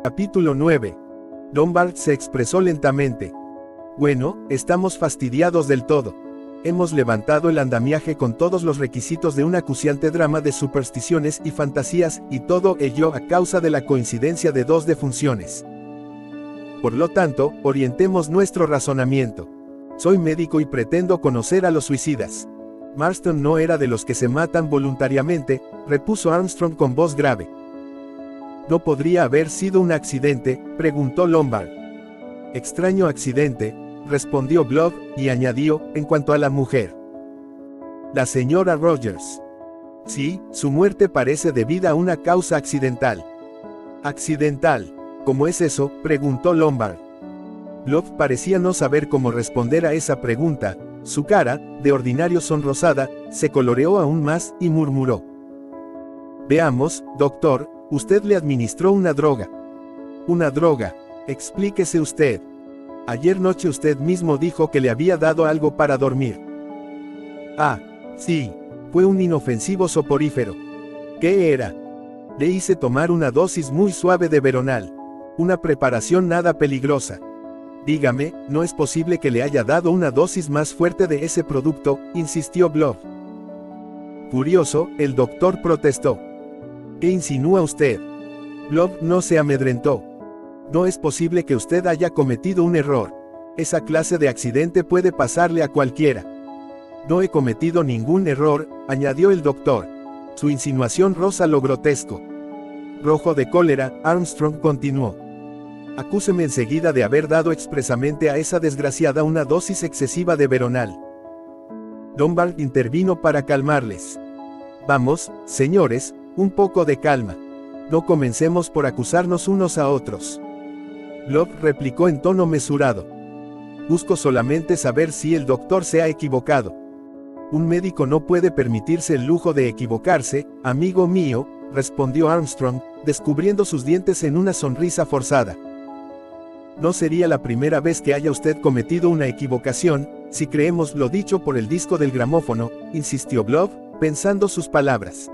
Capítulo 9. Lombard se expresó lentamente. Bueno, estamos fastidiados del todo. Hemos levantado el andamiaje con todos los requisitos de un acuciante drama de supersticiones y fantasías, y todo ello a causa de la coincidencia de dos defunciones. Por lo tanto, orientemos nuestro razonamiento. Soy médico y pretendo conocer a los suicidas. Marston no era de los que se matan voluntariamente, repuso Armstrong con voz grave. ¿No podría haber sido un accidente?, preguntó Lombard. Extraño accidente, respondió Blob, y añadió, en cuanto a la mujer. La señora Rogers. Sí, su muerte parece debida a una causa accidental. ¿Accidental? ¿Cómo es eso?, preguntó Lombard. Blob parecía no saber cómo responder a esa pregunta. Su cara, de ordinario sonrosada, se coloreó aún más, y murmuró. Veamos, doctor, usted le administró una droga. Una droga. Explíquese usted. Ayer noche usted mismo dijo que le había dado algo para dormir. Ah, sí, fue un inofensivo soporífero. ¿Qué era? Le hice tomar una dosis muy suave de Veronal. Una preparación nada peligrosa. Dígame, no es posible que le haya dado una dosis más fuerte de ese producto, insistió Blob. Furioso, el doctor protestó. ¿Qué insinúa usted? Blob no se amedrentó. No es posible que usted haya cometido un error. Esa clase de accidente puede pasarle a cualquiera. No he cometido ningún error, añadió el doctor. Su insinuación roza lo grotesco. Rojo de cólera, Armstrong continuó. Acúseme enseguida de haber dado expresamente a esa desgraciada una dosis excesiva de Veronal. Lombard intervino para calmarles. Vamos, señores, un poco de calma. No comencemos por acusarnos unos a otros. Blob replicó en tono mesurado. Busco solamente saber si el doctor se ha equivocado. Un médico no puede permitirse el lujo de equivocarse, amigo mío, respondió Armstrong, descubriendo sus dientes en una sonrisa forzada. No sería la primera vez que haya usted cometido una equivocación, si creemos lo dicho por el disco del gramófono, insistió Blob, pensando sus palabras.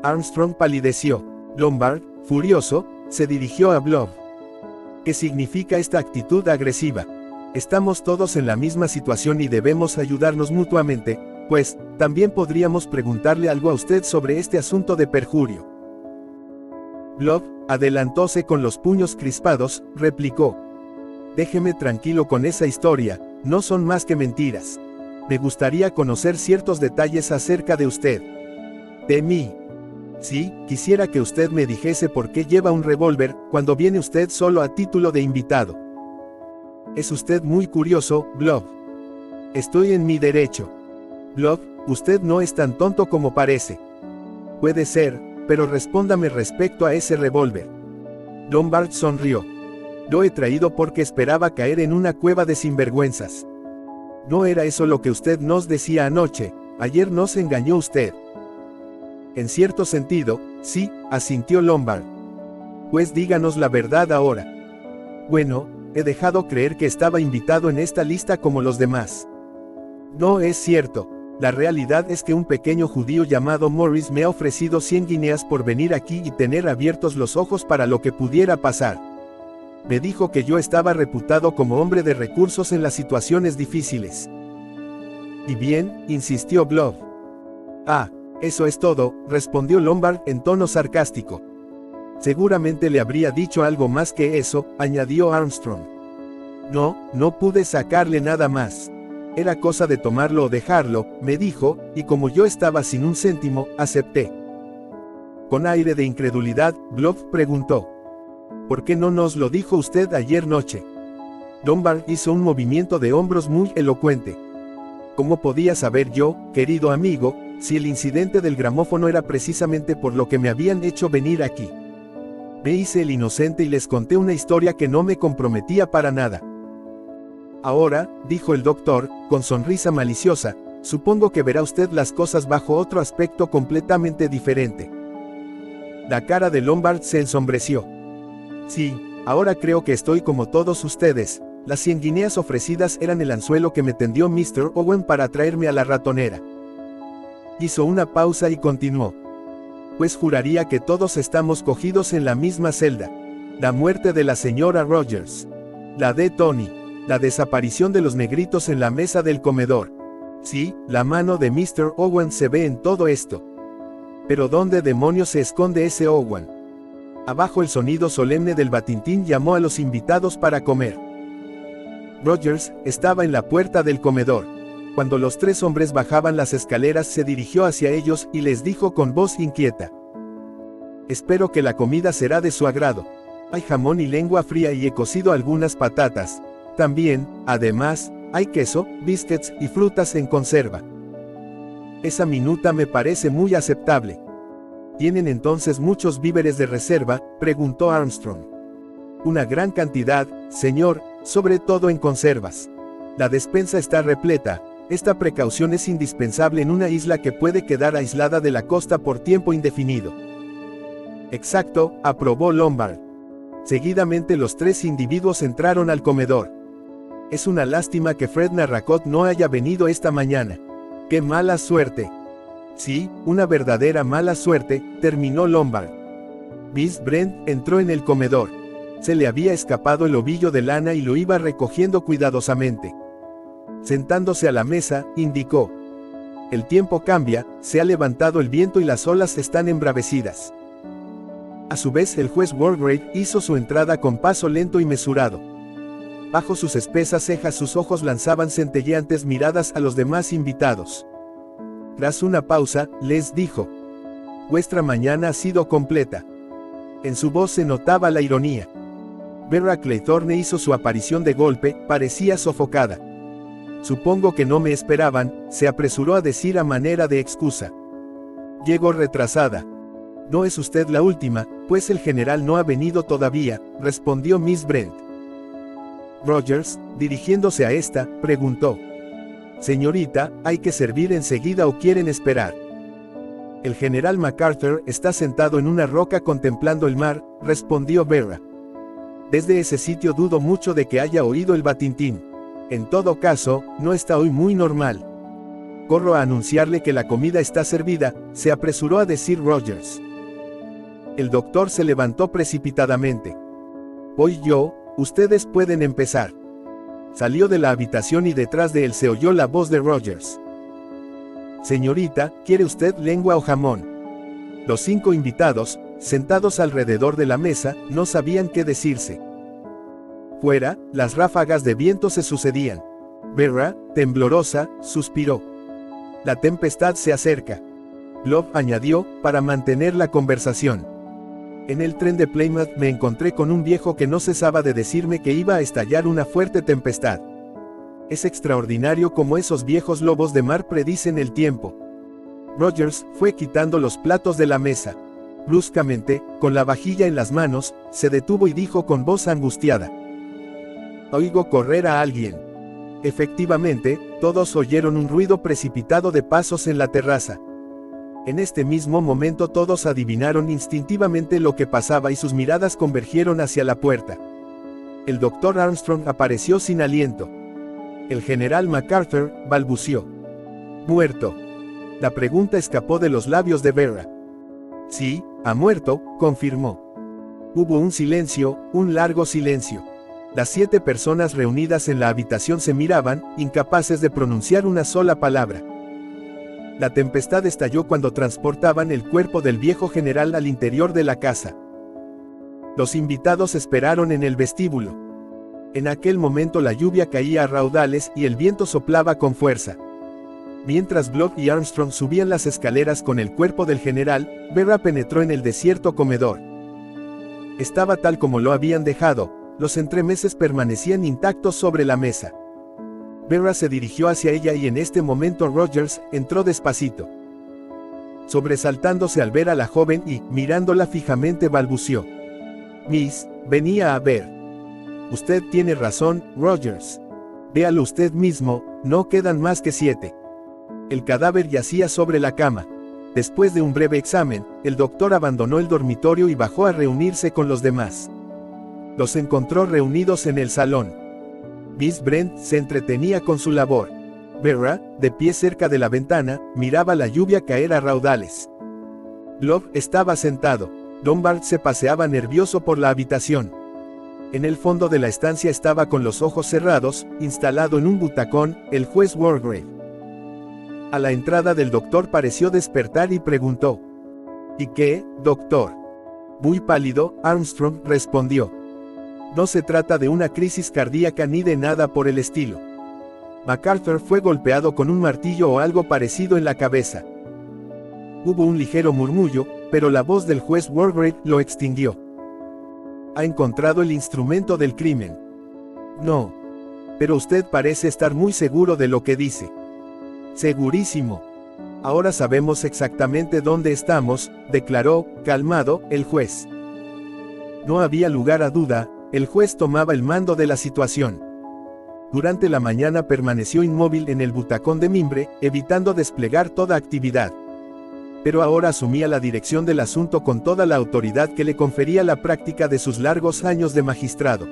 Armstrong palideció. Lombard, furioso, se dirigió a Blob. ¿Qué significa esta actitud agresiva? Estamos todos en la misma situación y debemos ayudarnos mutuamente, pues, también podríamos preguntarle algo a usted sobre este asunto de perjurio. Blob, adelantóse con los puños crispados, replicó. Déjeme tranquilo con esa historia, no son más que mentiras. Me gustaría conocer ciertos detalles acerca de usted. De mí. Sí, quisiera que usted me dijese por qué lleva un revólver, cuando viene usted solo a título de invitado. Es usted muy curioso, Blob. Estoy en mi derecho. Blob, usted no es tan tonto como parece. Puede ser, pero respóndame respecto a ese revólver. Lombard sonrió. Lo he traído porque esperaba caer en una cueva de sinvergüenzas. No era eso lo que usted nos decía anoche, ayer nos engañó usted. En cierto sentido, sí, asintió Lombard. Pues díganos la verdad ahora. Bueno, he dejado creer que estaba invitado en esta lista como los demás. No es cierto. La realidad es que un pequeño judío llamado Morris me ha ofrecido 100 guineas por venir aquí y tener abiertos los ojos para lo que pudiera pasar. Me dijo que yo estaba reputado como hombre de recursos en las situaciones difíciles. ¿Y bien?, insistió Blob. Ah, eso es todo, respondió Lombard en tono sarcástico. Seguramente le habría dicho algo más que eso, añadió Armstrong. No pude sacarle nada más. Era cosa de tomarlo o dejarlo, me dijo, y como yo estaba sin un céntimo, acepté. Con aire de incredulidad, Blob preguntó. ¿Por qué no nos lo dijo usted ayer noche? Lombard hizo un movimiento de hombros muy elocuente. ¿Cómo podía saber yo, querido amigo, si el incidente del gramófono era precisamente por lo que me habían hecho venir aquí? Me hice el inocente y les conté una historia que no me comprometía para nada. Ahora, dijo el doctor, con sonrisa maliciosa, supongo que verá usted las cosas bajo otro aspecto completamente diferente. La cara de Lombard se ensombreció. Sí, ahora creo que estoy como todos ustedes. Las 100 guineas ofrecidas eran el anzuelo que me tendió Mr. Owen para traerme a la ratonera. Hizo una pausa y continuó. Pues juraría que todos estamos cogidos en la misma celda. La muerte de la señora Rogers. La de Tony. La desaparición de los negritos en la mesa del comedor. Sí, la mano de Mr. Owen se ve en todo esto. Pero ¿dónde demonios se esconde ese Owen? Abajo el sonido solemne del batintín llamó a los invitados para comer. Rogers estaba en la puerta del comedor. Cuando los tres hombres bajaban las escaleras se dirigió hacia ellos y les dijo con voz inquieta: «Espero que la comida será de su agrado. Hay jamón y lengua fría y he cocido algunas patatas. También, además, hay queso, biscuits y frutas en conserva». Esa minuta me parece muy aceptable. ¿Tienen entonces muchos víveres de reserva?, preguntó Armstrong. Una gran cantidad, señor, sobre todo en conservas. La despensa está repleta. Esta precaución es indispensable en una isla que puede quedar aislada de la costa por tiempo indefinido. Exacto, aprobó Lombard. Seguidamente los tres individuos entraron al comedor. Es una lástima que Fred Narracott no haya venido esta mañana. ¡Qué mala suerte! Sí, una verdadera mala suerte, terminó Lombard. Miss Brent entró en el comedor. Se le había escapado el ovillo de lana y lo iba recogiendo cuidadosamente. Sentándose a la mesa, indicó: «El tiempo cambia, se ha levantado el viento y las olas están embravecidas». A su vez el juez Waldegrave hizo su entrada con paso lento y mesurado. Bajo sus espesas cejas sus ojos lanzaban centelleantes miradas a los demás invitados. Tras una pausa, les dijo: «Vuestra mañana ha sido completa». En su voz se notaba la ironía. Vera Claythorne hizo su aparición de golpe, parecía sofocada. «Supongo que no me esperaban», se apresuró a decir a manera de excusa. «Llego retrasada». «No es usted la última, pues el general no ha venido todavía», respondió Miss Brent. Rogers, dirigiéndose a esta, preguntó: «Señorita, ¿hay que servir enseguida o quieren esperar?» «El general MacArthur está sentado en una roca contemplando el mar», respondió Vera. «Desde ese sitio dudo mucho de que haya oído el batintín. En todo caso, no está hoy muy normal». «Corro a anunciarle que la comida está servida», se apresuró a decir Rogers. El doctor se levantó precipitadamente. «Voy yo, ustedes pueden empezar». Salió de la habitación y detrás de él se oyó la voz de Rogers. «Señorita, ¿quiere usted lengua o jamón?». Los 5 invitados, sentados alrededor de la mesa, no sabían qué decirse. Fuera, las ráfagas de viento se sucedían. Vera, temblorosa, suspiró. «La tempestad se acerca», Love añadió, para mantener la conversación. «En el tren de Plymouth me encontré con un viejo que no cesaba de decirme que iba a estallar una fuerte tempestad. Es extraordinario cómo esos viejos lobos de mar predicen el tiempo». Rogers fue quitando los platos de la mesa. Bruscamente, con la vajilla en las manos, se detuvo y dijo con voz angustiada: «Oigo correr a alguien». Efectivamente, todos oyeron un ruido precipitado de pasos en la terraza. En este mismo momento todos adivinaron instintivamente lo que pasaba y sus miradas convergieron hacia la puerta. El doctor Armstrong apareció sin aliento. El general MacArthur balbució: «Muerto». La pregunta escapó de los labios de Vera. «Sí, ha muerto», confirmó. Hubo un silencio, un largo silencio. Las 7 personas reunidas en la habitación se miraban, incapaces de pronunciar una sola palabra. La tempestad estalló cuando transportaban el cuerpo del viejo general al interior de la casa. Los invitados esperaron en el vestíbulo. En aquel momento la lluvia caía a raudales y el viento soplaba con fuerza. Mientras Bloch y Armstrong subían las escaleras con el cuerpo del general, Vera penetró en el desierto comedor. Estaba tal como lo habían dejado, los entremeses permanecían intactos sobre la mesa. Vera se dirigió hacia ella y en este momento Rogers entró despacito. Sobresaltándose al ver a la joven y, mirándola fijamente, balbució: «Miss, venía a ver». «Usted tiene razón, Rogers. Véalo usted mismo, no quedan más que 7». El cadáver yacía sobre la cama. Después de un breve examen, el doctor abandonó el dormitorio y bajó a reunirse con los demás. Los encontró reunidos en el salón. Miss Brent se entretenía con su labor. Vera, de pie cerca de la ventana, miraba la lluvia caer a raudales. Love estaba sentado, Lombard se paseaba nervioso por la habitación. En el fondo de la estancia estaba con los ojos cerrados, instalado en un butacón, el juez Wargrave. A la entrada del doctor pareció despertar y preguntó: ¿Y qué, doctor? Muy pálido, Armstrong respondió: no se trata de una crisis cardíaca ni de nada por el estilo. MacArthur fue golpeado con un martillo o algo parecido en la cabeza. Hubo un ligero murmullo, pero la voz del juez Wargrave lo extinguió. ¿Ha encontrado el instrumento del crimen? No. Pero usted parece estar muy seguro de lo que dice. Segurísimo. Ahora sabemos exactamente dónde estamos, declaró, calmado, el juez. No había lugar a duda, el juez tomaba el mando de la situación. Durante la mañana permaneció inmóvil en el butacón de mimbre, evitando desplegar toda actividad. Pero ahora asumía la dirección del asunto con toda la autoridad que le confería la práctica de sus largos años de magistrado.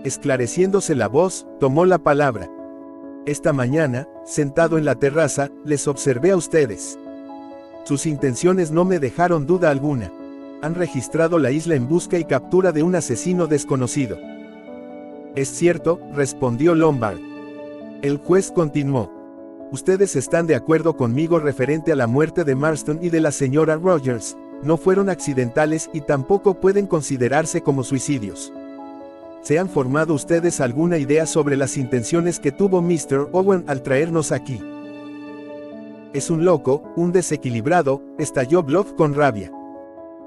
Esclareciéndose la voz, tomó la palabra. Esta mañana, sentado en la terraza, les observé a ustedes. Sus intenciones no me dejaron duda alguna. Han registrado la isla en busca y captura de un asesino desconocido. Es cierto, respondió Lombard. El juez continuó. Ustedes están de acuerdo conmigo referente a la muerte de Marston y de la señora Rogers. No fueron accidentales y tampoco pueden considerarse como suicidios. ¿Se han formado ustedes alguna idea sobre las intenciones que tuvo Mr. Owen al traernos aquí? Es un loco, un desequilibrado, estalló Bluff con rabia.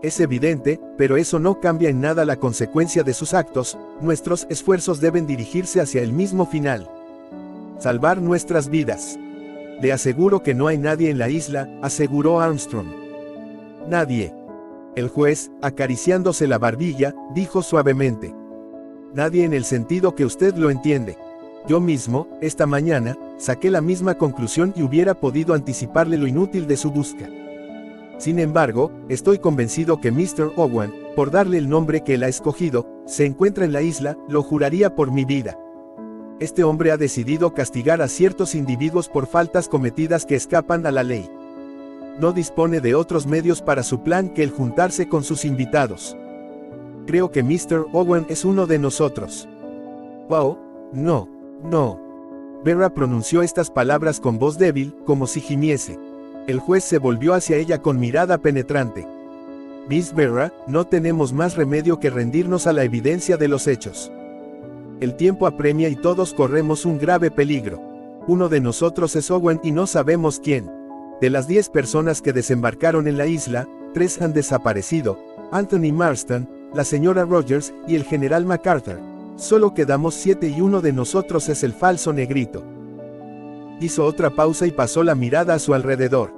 Es evidente, pero eso no cambia en nada la consecuencia de sus actos. Nuestros esfuerzos deben dirigirse hacia el mismo final. Salvar nuestras vidas. Le aseguro que no hay nadie en la isla, aseguró Armstrong. Nadie. El juez, acariciándose la barbilla, dijo suavemente. Nadie en el sentido que usted lo entiende. Yo mismo, esta mañana, saqué la misma conclusión y hubiera podido anticiparle lo inútil de su busca. Sin embargo, estoy convencido que Mr. Owen, por darle el nombre que él ha escogido, se encuentra en la isla, lo juraría por mi vida. Este hombre ha decidido castigar a ciertos individuos por faltas cometidas que escapan a la ley. No dispone de otros medios para su plan que el juntarse con sus invitados. Creo que Mr. Owen es uno de nosotros. Oh, no, no. Vera pronunció estas palabras con voz débil, como si gimiese. El juez se volvió hacia ella con mirada penetrante. Miss Vera, no tenemos más remedio que rendirnos a la evidencia de los hechos. El tiempo apremia y todos corremos un grave peligro. Uno de nosotros es Owen y no sabemos quién. De las 10 personas que desembarcaron en la isla, 3 han desaparecido: Anthony Marston, la señora Rogers y el general MacArthur. Solo quedamos 7 y uno de nosotros es el falso negrito. Hizo otra pausa y pasó la mirada a su alrededor.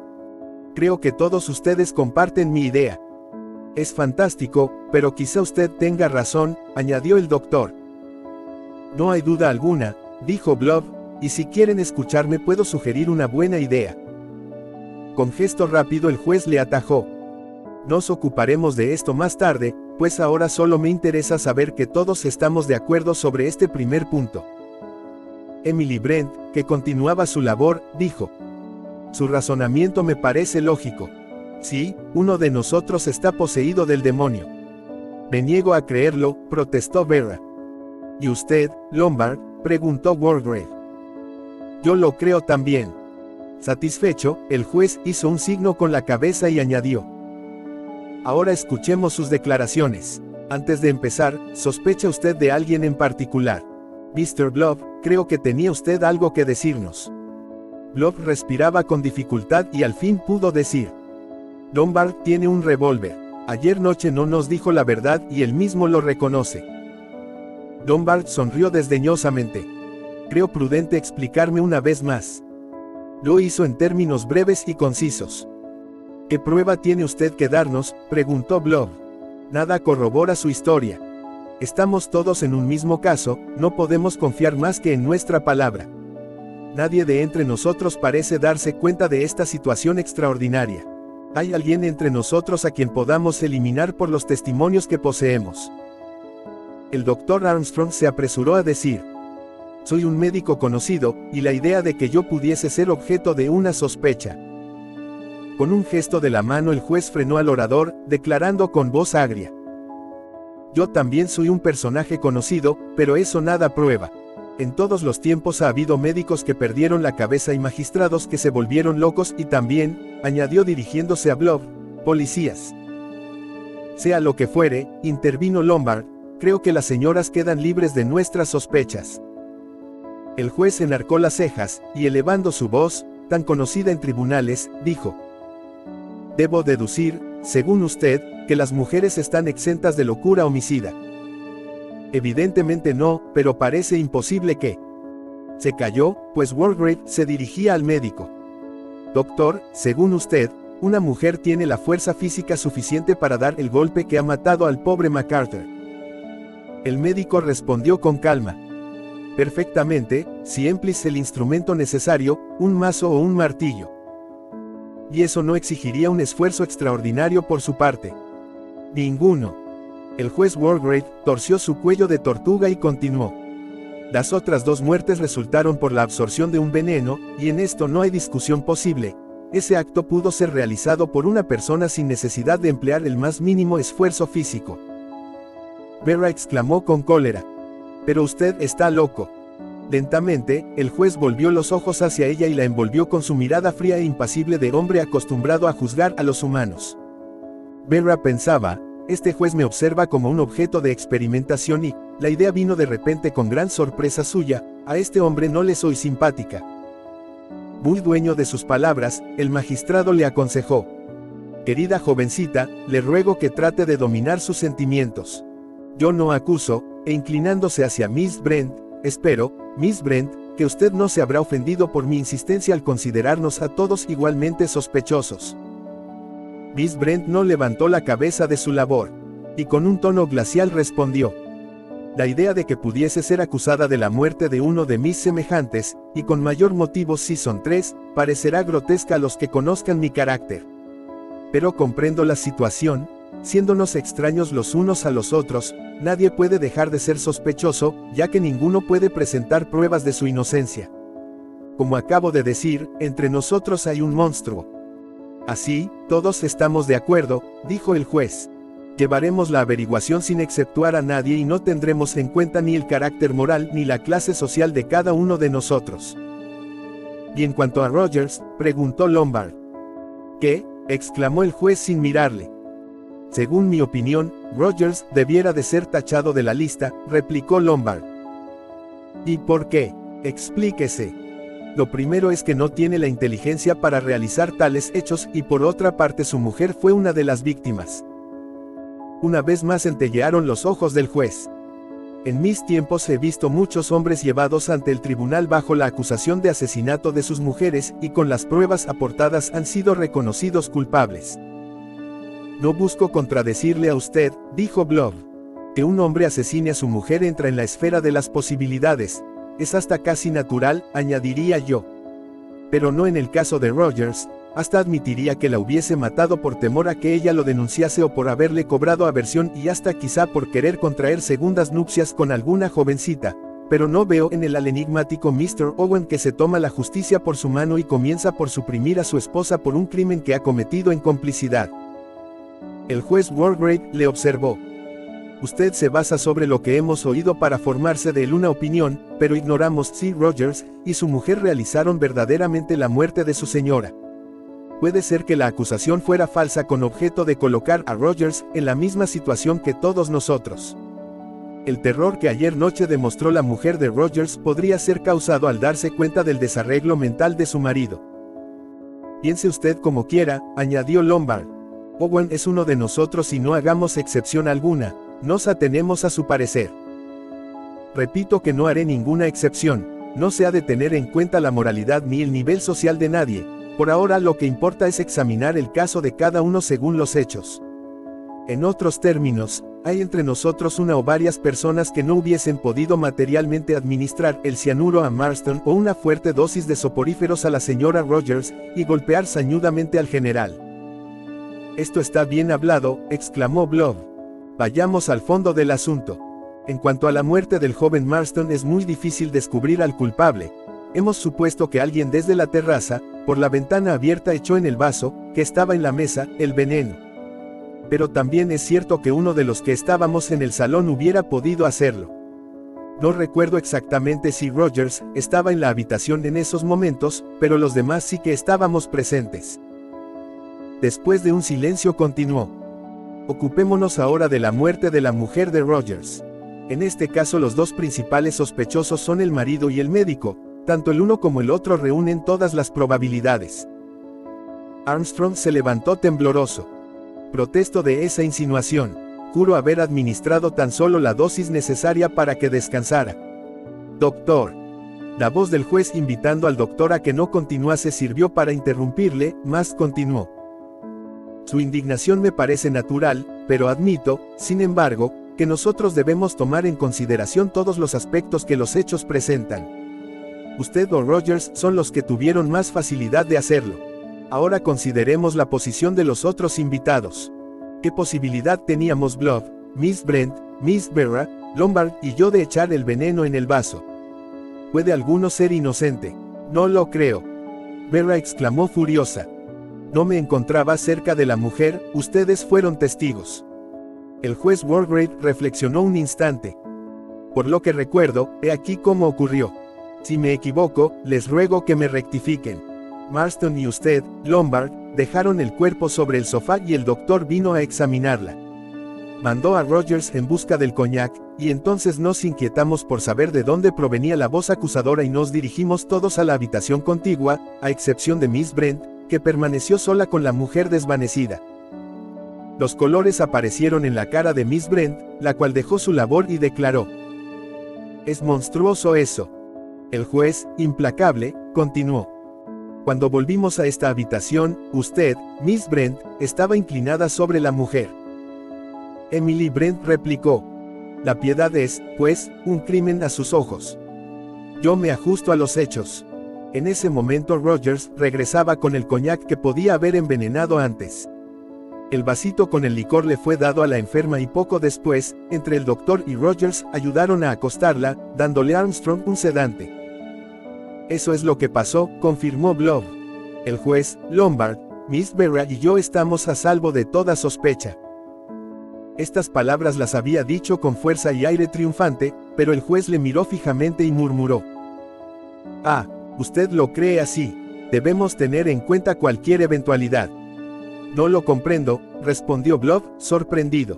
Creo que todos ustedes comparten mi idea. Es fantástico, pero quizá usted tenga razón, añadió el doctor. No hay duda alguna, dijo Bluff, y si quieren escucharme puedo sugerir una buena idea. Con gesto rápido el juez le atajó. Nos ocuparemos de esto más tarde, pues ahora solo me interesa saber que todos estamos de acuerdo sobre este primer punto. Emily Brent, que continuaba su labor, dijo. Su razonamiento me parece lógico. Sí, uno de nosotros está poseído del demonio. Me niego a creerlo, protestó Vera. ¿Y usted, Lombard?, preguntó Wargrave. Yo lo creo también. Satisfecho, el juez hizo un signo con la cabeza y añadió. Ahora escuchemos sus declaraciones. Antes de empezar, ¿sospecha usted de alguien en particular? Mr. Bluff, creo que tenía usted algo que decirnos. Bluff respiraba con dificultad y al fin pudo decir. Lombard tiene un revólver. Ayer noche no nos dijo la verdad y él mismo lo reconoce. Lombard sonrió desdeñosamente. Creo prudente explicarme una vez más. Lo hizo en términos breves y concisos. ¿Qué prueba tiene usted que darnos?, preguntó Bluff. Nada corrobora su historia. Estamos todos en un mismo caso, no podemos confiar más que en nuestra palabra. Nadie de entre nosotros parece darse cuenta de esta situación extraordinaria. ¿Hay alguien entre nosotros a quien podamos eliminar por los testimonios que poseemos? El doctor Armstrong se apresuró a decir. Soy un médico conocido, y la idea de que yo pudiese ser objeto de una sospecha. Con un gesto de la mano el juez frenó al orador, declarando con voz agria: yo también soy un personaje conocido, pero eso nada prueba. En todos los tiempos ha habido médicos que perdieron la cabeza y magistrados que se volvieron locos y también, añadió dirigiéndose a Blob, policías. Sea lo que fuere, intervino Lombard, creo que las señoras quedan libres de nuestras sospechas. El juez enarcó las cejas, y elevando su voz, tan conocida en tribunales, dijo: debo deducir, según usted, que las mujeres están exentas de locura homicida. Evidentemente no, pero parece imposible que... Se calló, pues Waldegrave se dirigía al médico. Doctor, según usted, una mujer tiene la fuerza física suficiente para dar el golpe que ha matado al pobre MacArthur. El médico respondió con calma: perfectamente, si empleas el instrumento necesario, un mazo o un martillo. Y eso no exigiría un esfuerzo extraordinario por su parte. Ninguno. El juez Waldegrave torció su cuello de tortuga y continuó: las otras dos muertes resultaron por la absorción de un veneno, y en esto no hay discusión posible. Ese acto pudo ser realizado por una persona sin necesidad de emplear el más mínimo esfuerzo físico. Vera exclamó con cólera: pero usted está loco. Lentamente, el juez volvió los ojos hacia ella y la envolvió con su mirada fría e impasible de hombre acostumbrado a juzgar a los humanos. Vera pensaba: este juez me observa como un objeto de experimentación y, la idea vino de repente con gran sorpresa suya, a este hombre no le soy simpática. Muy dueño de sus palabras, el magistrado le aconsejó: querida jovencita, le ruego que trate de dominar sus sentimientos. Yo no acuso, e inclinándose hacia Miss Brent, espero, Miss Brent, que usted no se habrá ofendido por mi insistencia al considerarnos a todos igualmente sospechosos. Miss Brent no levantó la cabeza de su labor, y con un tono glacial respondió: la idea de que pudiese ser acusada de la muerte de uno de mis semejantes, y con mayor motivo si son tres, parecerá grotesca a los que conozcan mi carácter. Pero comprendo la situación, siéndonos extraños los unos a los otros, nadie puede dejar de ser sospechoso, ya que ninguno puede presentar pruebas de su inocencia. Como acabo de decir, entre nosotros hay un monstruo. Así, todos estamos de acuerdo, dijo el juez. Llevaremos la averiguación sin exceptuar a nadie y no tendremos en cuenta ni el carácter moral ni la clase social de cada uno de nosotros. Y en cuanto a Rogers, preguntó Lombard. ¿Qué?, exclamó el juez sin mirarle. Según mi opinión, Rogers debiera de ser tachado de la lista, replicó Lombard. ¿Y por qué? Explíquese. Lo primero es que no tiene la inteligencia para realizar tales hechos y por otra parte su mujer fue una de las víctimas. Una vez más centellearon los ojos del juez. En mis tiempos he visto muchos hombres llevados ante el tribunal bajo la acusación de asesinato de sus mujeres y con las pruebas aportadas han sido reconocidos culpables. No busco contradecirle a usted, dijo Blob. Que un hombre asesine a su mujer entra en la esfera de las posibilidades. Es hasta casi natural, añadiría yo. Pero no en el caso de Rogers, hasta admitiría que la hubiese matado por temor a que ella lo denunciase o por haberle cobrado aversión y hasta quizá por querer contraer segundas nupcias con alguna jovencita, pero no veo en el enigmático Mr. Owen que se toma la justicia por su mano y comienza por suprimir a su esposa por un crimen que ha cometido en complicidad. El juez Waldegrave le observó. Usted se basa sobre lo que hemos oído para formarse de él una opinión, pero ignoramos si Rogers y su mujer realizaron verdaderamente la muerte de su señora. Puede ser que la acusación fuera falsa con objeto de colocar a Rogers en la misma situación que todos nosotros. El terror que ayer noche demostró la mujer de Rogers podría ser causado al darse cuenta del desarreglo mental de su marido. Piense usted como quiera, añadió Lombard. Owen es uno de nosotros y no hagamos excepción alguna. Nos atenemos a su parecer. Repito que no haré ninguna excepción, no se ha de tener en cuenta la moralidad ni el nivel social de nadie, por ahora lo que importa es examinar el caso de cada uno según los hechos. En otros términos, hay entre nosotros una o varias personas que no hubiesen podido materialmente administrar el cianuro a Marston o una fuerte dosis de soporíferos a la señora Rogers y golpear sañudamente al general. Esto está bien hablado, exclamó Blob. Vayamos al fondo del asunto. En cuanto a la muerte del joven Marston es muy difícil descubrir al culpable. Hemos supuesto que alguien desde la terraza, Por la ventana abierta echó en el vaso, que estaba en la mesa, el veneno. Pero también es cierto que uno de los que estábamos en el salón hubiera podido hacerlo. No recuerdo exactamente si Rogers estaba en la habitación en esos momentos, pero los demás sí que estábamos presentes. Después de un silencio continuó. Ocupémonos ahora de la muerte de la mujer de Rogers. En este caso los dos principales sospechosos son el marido y el médico, tanto el uno como el otro reúnen todas las probabilidades. Armstrong se levantó tembloroso. Protesto de esa insinuación. Juro haber administrado tan solo la dosis necesaria para que descansara. Doctor. La voz del juez invitando al doctor a que no continuase sirvió para interrumpirle, mas continuó. Su indignación me parece natural, pero admito, sin embargo, que nosotros debemos tomar en consideración todos los aspectos que los hechos presentan. Usted o Rogers son los que tuvieron más facilidad de hacerlo. Ahora consideremos la posición de los otros invitados. ¿Qué posibilidad teníamos Blob, Miss Brent, Miss Vera, Lombard y yo de echar el veneno en el vaso? ¿Puede alguno ser inocente? No lo creo. Vera exclamó furiosa. No me encontraba cerca de la mujer, ustedes fueron testigos. El juez Walgrave reflexionó un instante. Por lo que recuerdo, he aquí cómo ocurrió. Si me equivoco, les ruego que me rectifiquen. Marston y usted, Lombard, dejaron el cuerpo sobre el sofá y el doctor vino a examinarla. Mandó a Rogers en busca del coñac, y entonces nos inquietamos por saber de dónde provenía la voz acusadora y nos dirigimos todos a la habitación contigua, a excepción de Miss Brent, que permaneció sola con la mujer desvanecida. Los colores aparecieron en la cara de Miss Brent, la cual dejó su labor y declaró: «Es monstruoso eso». El juez, implacable, continuó: «Cuando volvimos a esta habitación, usted, Miss Brent, estaba inclinada sobre la mujer». Emily Brent replicó: «La piedad es, pues, un crimen a sus ojos. Yo me ajusto a los hechos». En ese momento Rogers regresaba con el coñac que podía haber envenenado antes. El vasito con el licor le fue dado a la enferma y poco después, entre el doctor y Rogers ayudaron a acostarla, dándole a Armstrong un sedante. «Eso es lo que pasó», confirmó Blob. «El juez, Lombard, Miss Vera y yo estamos a salvo de toda sospecha». Estas palabras las había dicho con fuerza y aire triunfante, pero el juez le miró fijamente y murmuró: «Ah, usted lo cree así. Debemos tener en cuenta cualquier eventualidad». «No lo comprendo», respondió Blob, sorprendido.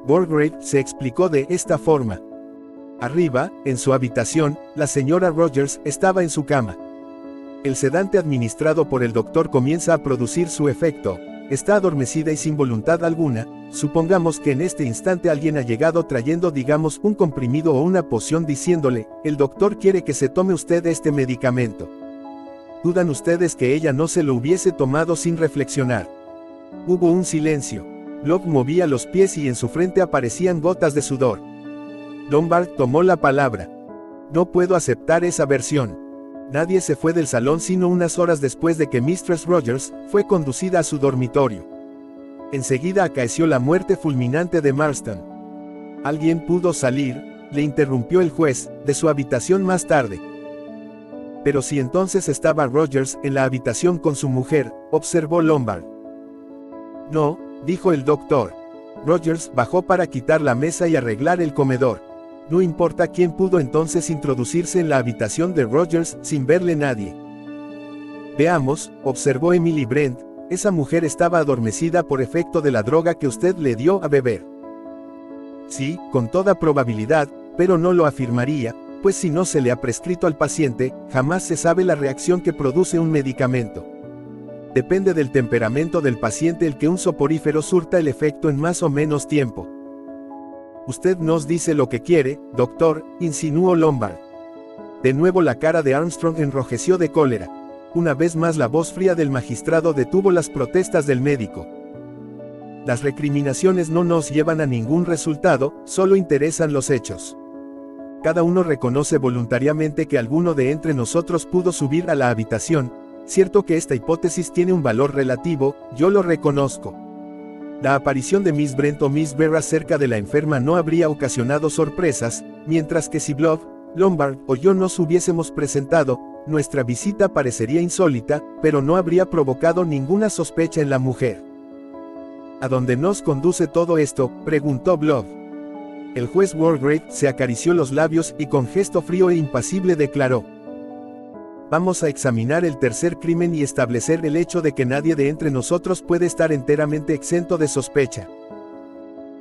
Walgrave se explicó de esta forma. Arriba, en su habitación, la señora Rogers estaba en su cama. El sedante administrado por el doctor comienza a producir su efecto. Está adormecida y sin voluntad alguna. Supongamos que en este instante alguien ha llegado trayendo, digamos, un comprimido o una poción diciéndole: «El doctor quiere que se tome usted este medicamento». ¿Dudan ustedes que ella no se lo hubiese tomado sin reflexionar? Hubo un silencio. Blob movía los pies y en su frente aparecían gotas de sudor. Lombard tomó la palabra. «No puedo aceptar esa versión. Nadie se fue del salón sino unas horas después de que Mistress Rogers fue conducida a su dormitorio. Enseguida acaeció la muerte fulminante de Marston. Alguien pudo salir», le interrumpió el juez, «de su habitación más tarde». «Pero si entonces estaba Rogers en la habitación con su mujer», observó Lombard. «No», dijo el doctor. «Rogers bajó para quitar la mesa y arreglar el comedor. No importa quién pudo entonces introducirse en la habitación de Rogers sin verle nadie». «Veamos», observó Emily Brent, «esa mujer estaba adormecida por efecto de la droga que usted le dio a beber». «Sí, con toda probabilidad, pero no lo afirmaría, pues si no se le ha prescrito al paciente, jamás se sabe la reacción que produce un medicamento. Depende del temperamento del paciente el que un soporífero surta el efecto en más o menos tiempo». «Usted nos dice lo que quiere, doctor», insinuó Lombard. De nuevo la cara de Armstrong enrojeció de cólera. Una vez más la voz fría del magistrado detuvo las protestas del médico. «Las recriminaciones no nos llevan a ningún resultado, solo interesan los hechos. Cada uno reconoce voluntariamente que alguno de entre nosotros pudo subir a la habitación. Cierto que esta hipótesis tiene un valor relativo, yo lo reconozco. La aparición de Miss Brent o Miss Vera cerca de la enferma no habría ocasionado sorpresas, mientras que si Blob, Lombard o yo nos hubiésemos presentado, nuestra visita parecería insólita, pero no habría provocado ninguna sospecha en la mujer. ¿A dónde nos conduce todo esto?, preguntó Blood. El juez Walgrave se acarició los labios y con gesto frío e impasible declaró: vamos a examinar el tercer crimen y establecer el hecho de que nadie de entre nosotros puede estar enteramente exento de sospecha.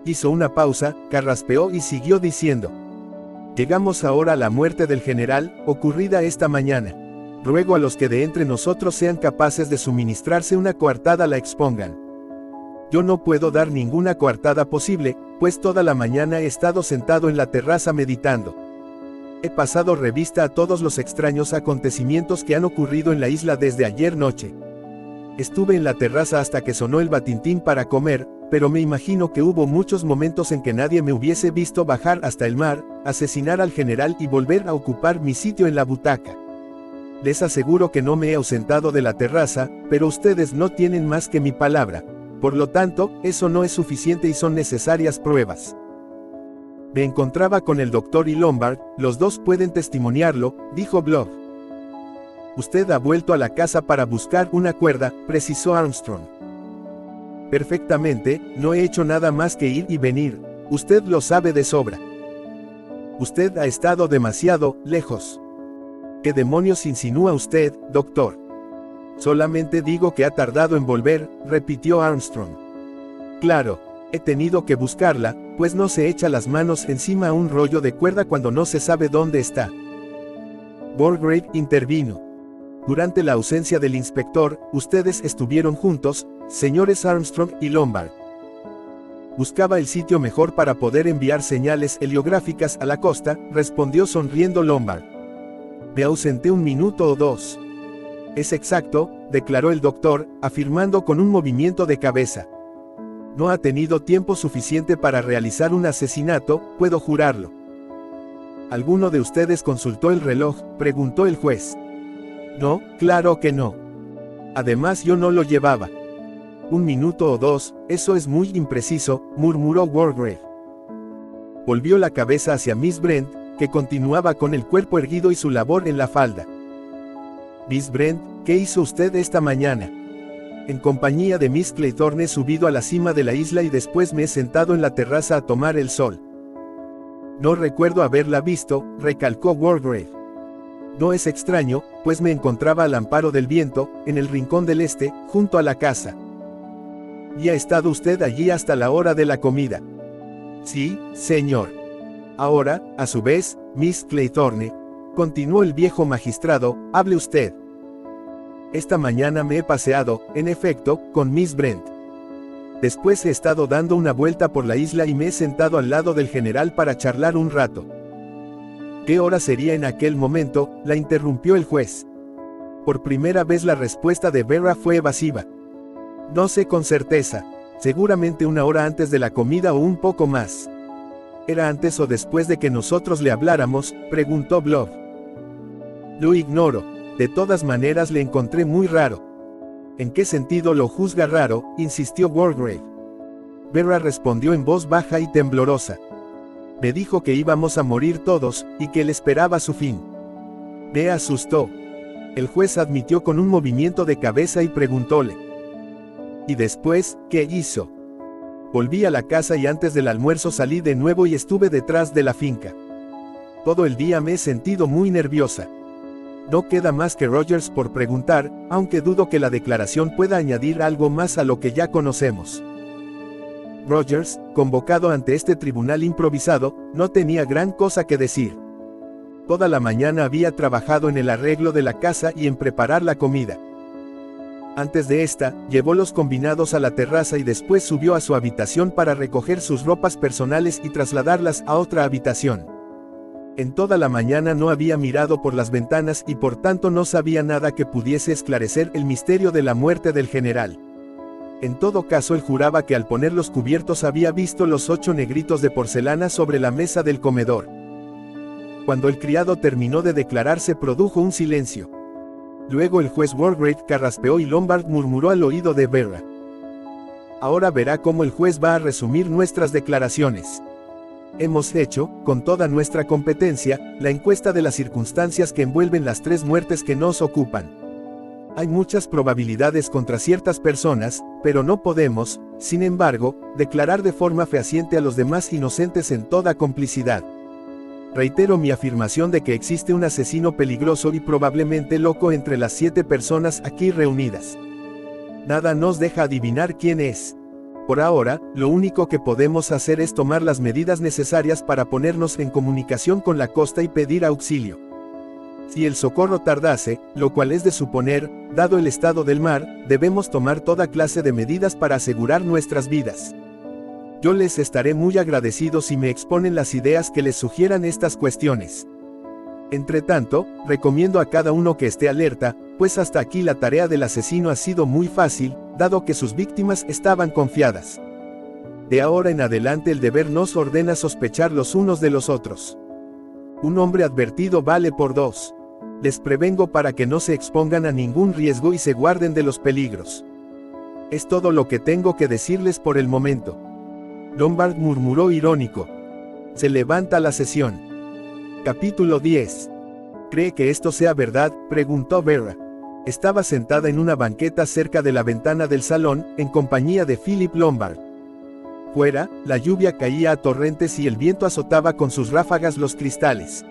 Hizo una pausa, carraspeó y siguió diciendo: llegamos ahora a la muerte del general, ocurrida esta mañana. Ruego a los que de entre nosotros sean capaces de suministrarse una coartada la expongan. Yo no puedo dar ninguna coartada posible, pues toda la mañana he estado sentado en la terraza meditando. He pasado revista a todos los extraños acontecimientos que han ocurrido en la isla desde ayer noche. Estuve en la terraza hasta que sonó el batintín para comer, pero me imagino que hubo muchos momentos en que nadie me hubiese visto bajar hasta el mar, asesinar al general y volver a ocupar mi sitio en la butaca. Les aseguro que no me he ausentado de la terraza, pero ustedes no tienen más que mi palabra. Por lo tanto, eso no es suficiente y son necesarias pruebas. Me encontraba con el doctor y Lombard, los dos pueden testimoniarlo, dijo Blood. Usted ha vuelto a la casa para buscar una cuerda, precisó Armstrong. Perfectamente, no he hecho nada más que ir y venir, usted lo sabe de sobra. Usted ha estado demasiado lejos. ¿Qué demonios insinúa usted, doctor? Solamente digo que ha tardado en volver, repitió Armstrong. Claro, he tenido que buscarla, pues no se echa las manos encima a un rollo de cuerda cuando no se sabe dónde está. Walgrave intervino. Durante la ausencia del inspector, ustedes estuvieron juntos, señores Armstrong y Lombard. Buscaba el sitio mejor para poder enviar señales heliográficas a la costa, respondió sonriendo Lombard. Me ausenté un minuto o dos. Es exacto, declaró el doctor, afirmando con un movimiento de cabeza. No ha tenido tiempo suficiente para realizar un asesinato, puedo jurarlo. ¿Alguno de ustedes consultó el reloj?, preguntó el juez. No, claro que no. Además yo no lo llevaba. Un minuto o dos, eso es muy impreciso, murmuró Walgrave. Volvió la cabeza hacia Miss Brent, que continuaba con el cuerpo erguido y su labor en la falda. Miss Brent, ¿qué hizo usted esta mañana? En compañía de Miss Claythorne he subido a la cima de la isla y después me he sentado en la terraza a tomar el sol. No recuerdo haberla visto, recalcó Walgrave. No es extraño, pues me encontraba al amparo del viento, en el rincón del este, junto a la casa. ¿Y ha estado usted allí hasta la hora de la comida? Sí, señor. Ahora, a su vez, Miss Claythorne, continuó el viejo magistrado, hable usted. Esta mañana me he paseado, en efecto, con Miss Brent. Después he estado dando una vuelta por la isla y me he sentado al lado del general para charlar un rato. ¿Qué hora sería en aquel momento?, la interrumpió el juez. Por primera vez la respuesta de Vera fue evasiva. No sé con certeza, seguramente una hora antes de la comida o un poco más. ¿Era antes o después de que nosotros le habláramos?, preguntó Blood. Lo ignoro, de todas maneras le encontré muy raro. ¿En qué sentido lo juzga raro?, insistió Walgrave. Vera respondió en voz baja y temblorosa. Me dijo que íbamos a morir todos, y que él esperaba su fin. Me asustó. El juez admitió con un movimiento de cabeza y preguntóle. ¿Y después, qué hizo? Volví a la casa y antes del almuerzo salí de nuevo y estuve detrás de la finca. Todo el día me he sentido muy nerviosa. No queda más que Rogers por preguntar, aunque dudo que la declaración pueda añadir algo más a lo que ya conocemos. Rogers, convocado ante este tribunal improvisado, no tenía gran cosa que decir. Toda la mañana había trabajado en el arreglo de la casa y en preparar la comida. Antes de esta, llevó los combinados a la terraza y después subió a su habitación para recoger sus ropas personales y trasladarlas a otra habitación. En toda la mañana no había mirado por las ventanas y por tanto no sabía nada que pudiese esclarecer el misterio de la muerte del general. En todo caso él juraba que al poner los cubiertos había visto los 8 negritos de porcelana sobre la mesa del comedor. Cuando el criado terminó de declarar se produjo un silencio. Luego el juez Walgrave carraspeó y Lombard murmuró al oído de Vera. Ahora verá cómo el juez va a resumir nuestras declaraciones. Hemos hecho, con toda nuestra competencia, la encuesta de las circunstancias que envuelven las 3 muertes que nos ocupan. Hay muchas probabilidades contra ciertas personas, pero no podemos, sin embargo, declarar de forma fehaciente a los demás inocentes en toda complicidad. Reitero mi afirmación de que existe un asesino peligroso y probablemente loco entre las 7 personas aquí reunidas. Nada nos deja adivinar quién es. Por ahora, lo único que podemos hacer es tomar las medidas necesarias para ponernos en comunicación con la costa y pedir auxilio. Si el socorro tardase, lo cual es de suponer, dado el estado del mar, debemos tomar toda clase de medidas para asegurar nuestras vidas. Yo les estaré muy agradecido si me exponen las ideas que les sugieran estas cuestiones. Entretanto, recomiendo a cada uno que esté alerta, pues hasta aquí la tarea del asesino ha sido muy fácil, dado que sus víctimas estaban confiadas. De ahora en adelante el deber nos ordena sospechar los unos de los otros. Un hombre advertido vale por 2. Les prevengo para que no se expongan a ningún riesgo y se guarden de los peligros. Es todo lo que tengo que decirles por el momento. Lombard murmuró irónico. Se levanta la sesión. Capítulo 10. ¿Cree que esto sea verdad?, preguntó Vera. Estaba sentada en una banqueta cerca de la ventana del salón, en compañía de Philip Lombard. Fuera, la lluvia caía a torrentes y el viento azotaba con sus ráfagas los cristales.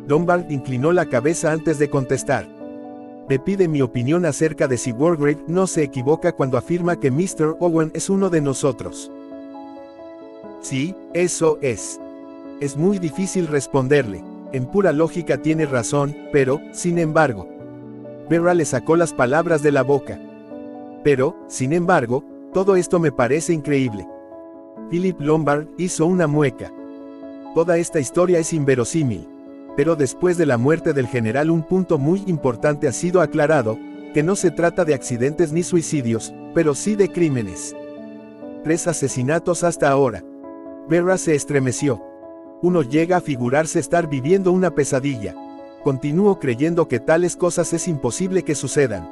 Lombard inclinó la cabeza antes de contestar. Me pide mi opinión acerca de si Wargrave no se equivoca cuando afirma que Mr. Owen es uno de nosotros. Sí, eso es. Es muy difícil responderle. En pura lógica tiene razón, pero, sin embargo. Vera le sacó las palabras de la boca. Pero, sin embargo, todo esto me parece increíble. Philip Lombard hizo una mueca. Toda esta historia es inverosímil. Pero después de la muerte del general un punto muy importante ha sido aclarado, que no se trata de accidentes ni suicidios, pero sí de crímenes. 3 asesinatos hasta ahora. Vera se estremeció. Uno llega a figurarse estar viviendo una pesadilla. Continúo creyendo que tales cosas es imposible que sucedan.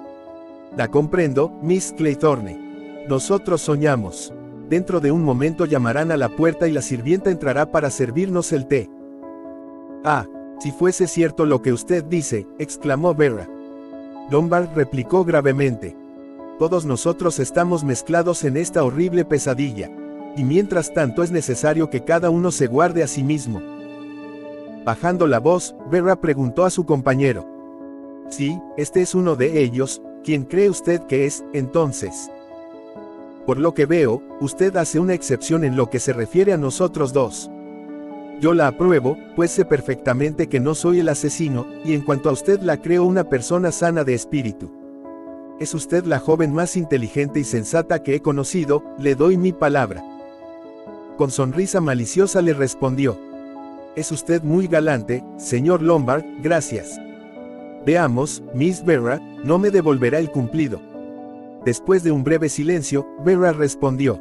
La comprendo, Miss Claythorne. Nosotros soñamos. Dentro de un momento llamarán a la puerta y la sirvienta entrará para servirnos el té. Ah, si fuese cierto lo que usted dice, exclamó Vera. Lombard replicó gravemente. Todos nosotros estamos mezclados en esta horrible pesadilla. Y mientras tanto es necesario que cada uno se guarde a sí mismo. Bajando la voz, Vera preguntó a su compañero. Sí, este es uno de ellos. ¿Quién cree usted que es, entonces? Por lo que veo, usted hace una excepción en lo que se refiere a nosotros 2. Yo la apruebo, pues sé perfectamente que no soy el asesino, y en cuanto a usted la creo una persona sana de espíritu. Es usted la joven más inteligente y sensata que he conocido, le doy mi palabra. Con sonrisa maliciosa le respondió. Es usted muy galante, señor Lombard, gracias. Veamos, Miss Vera, no me devolverá el cumplido. Después de un breve silencio, Vera respondió.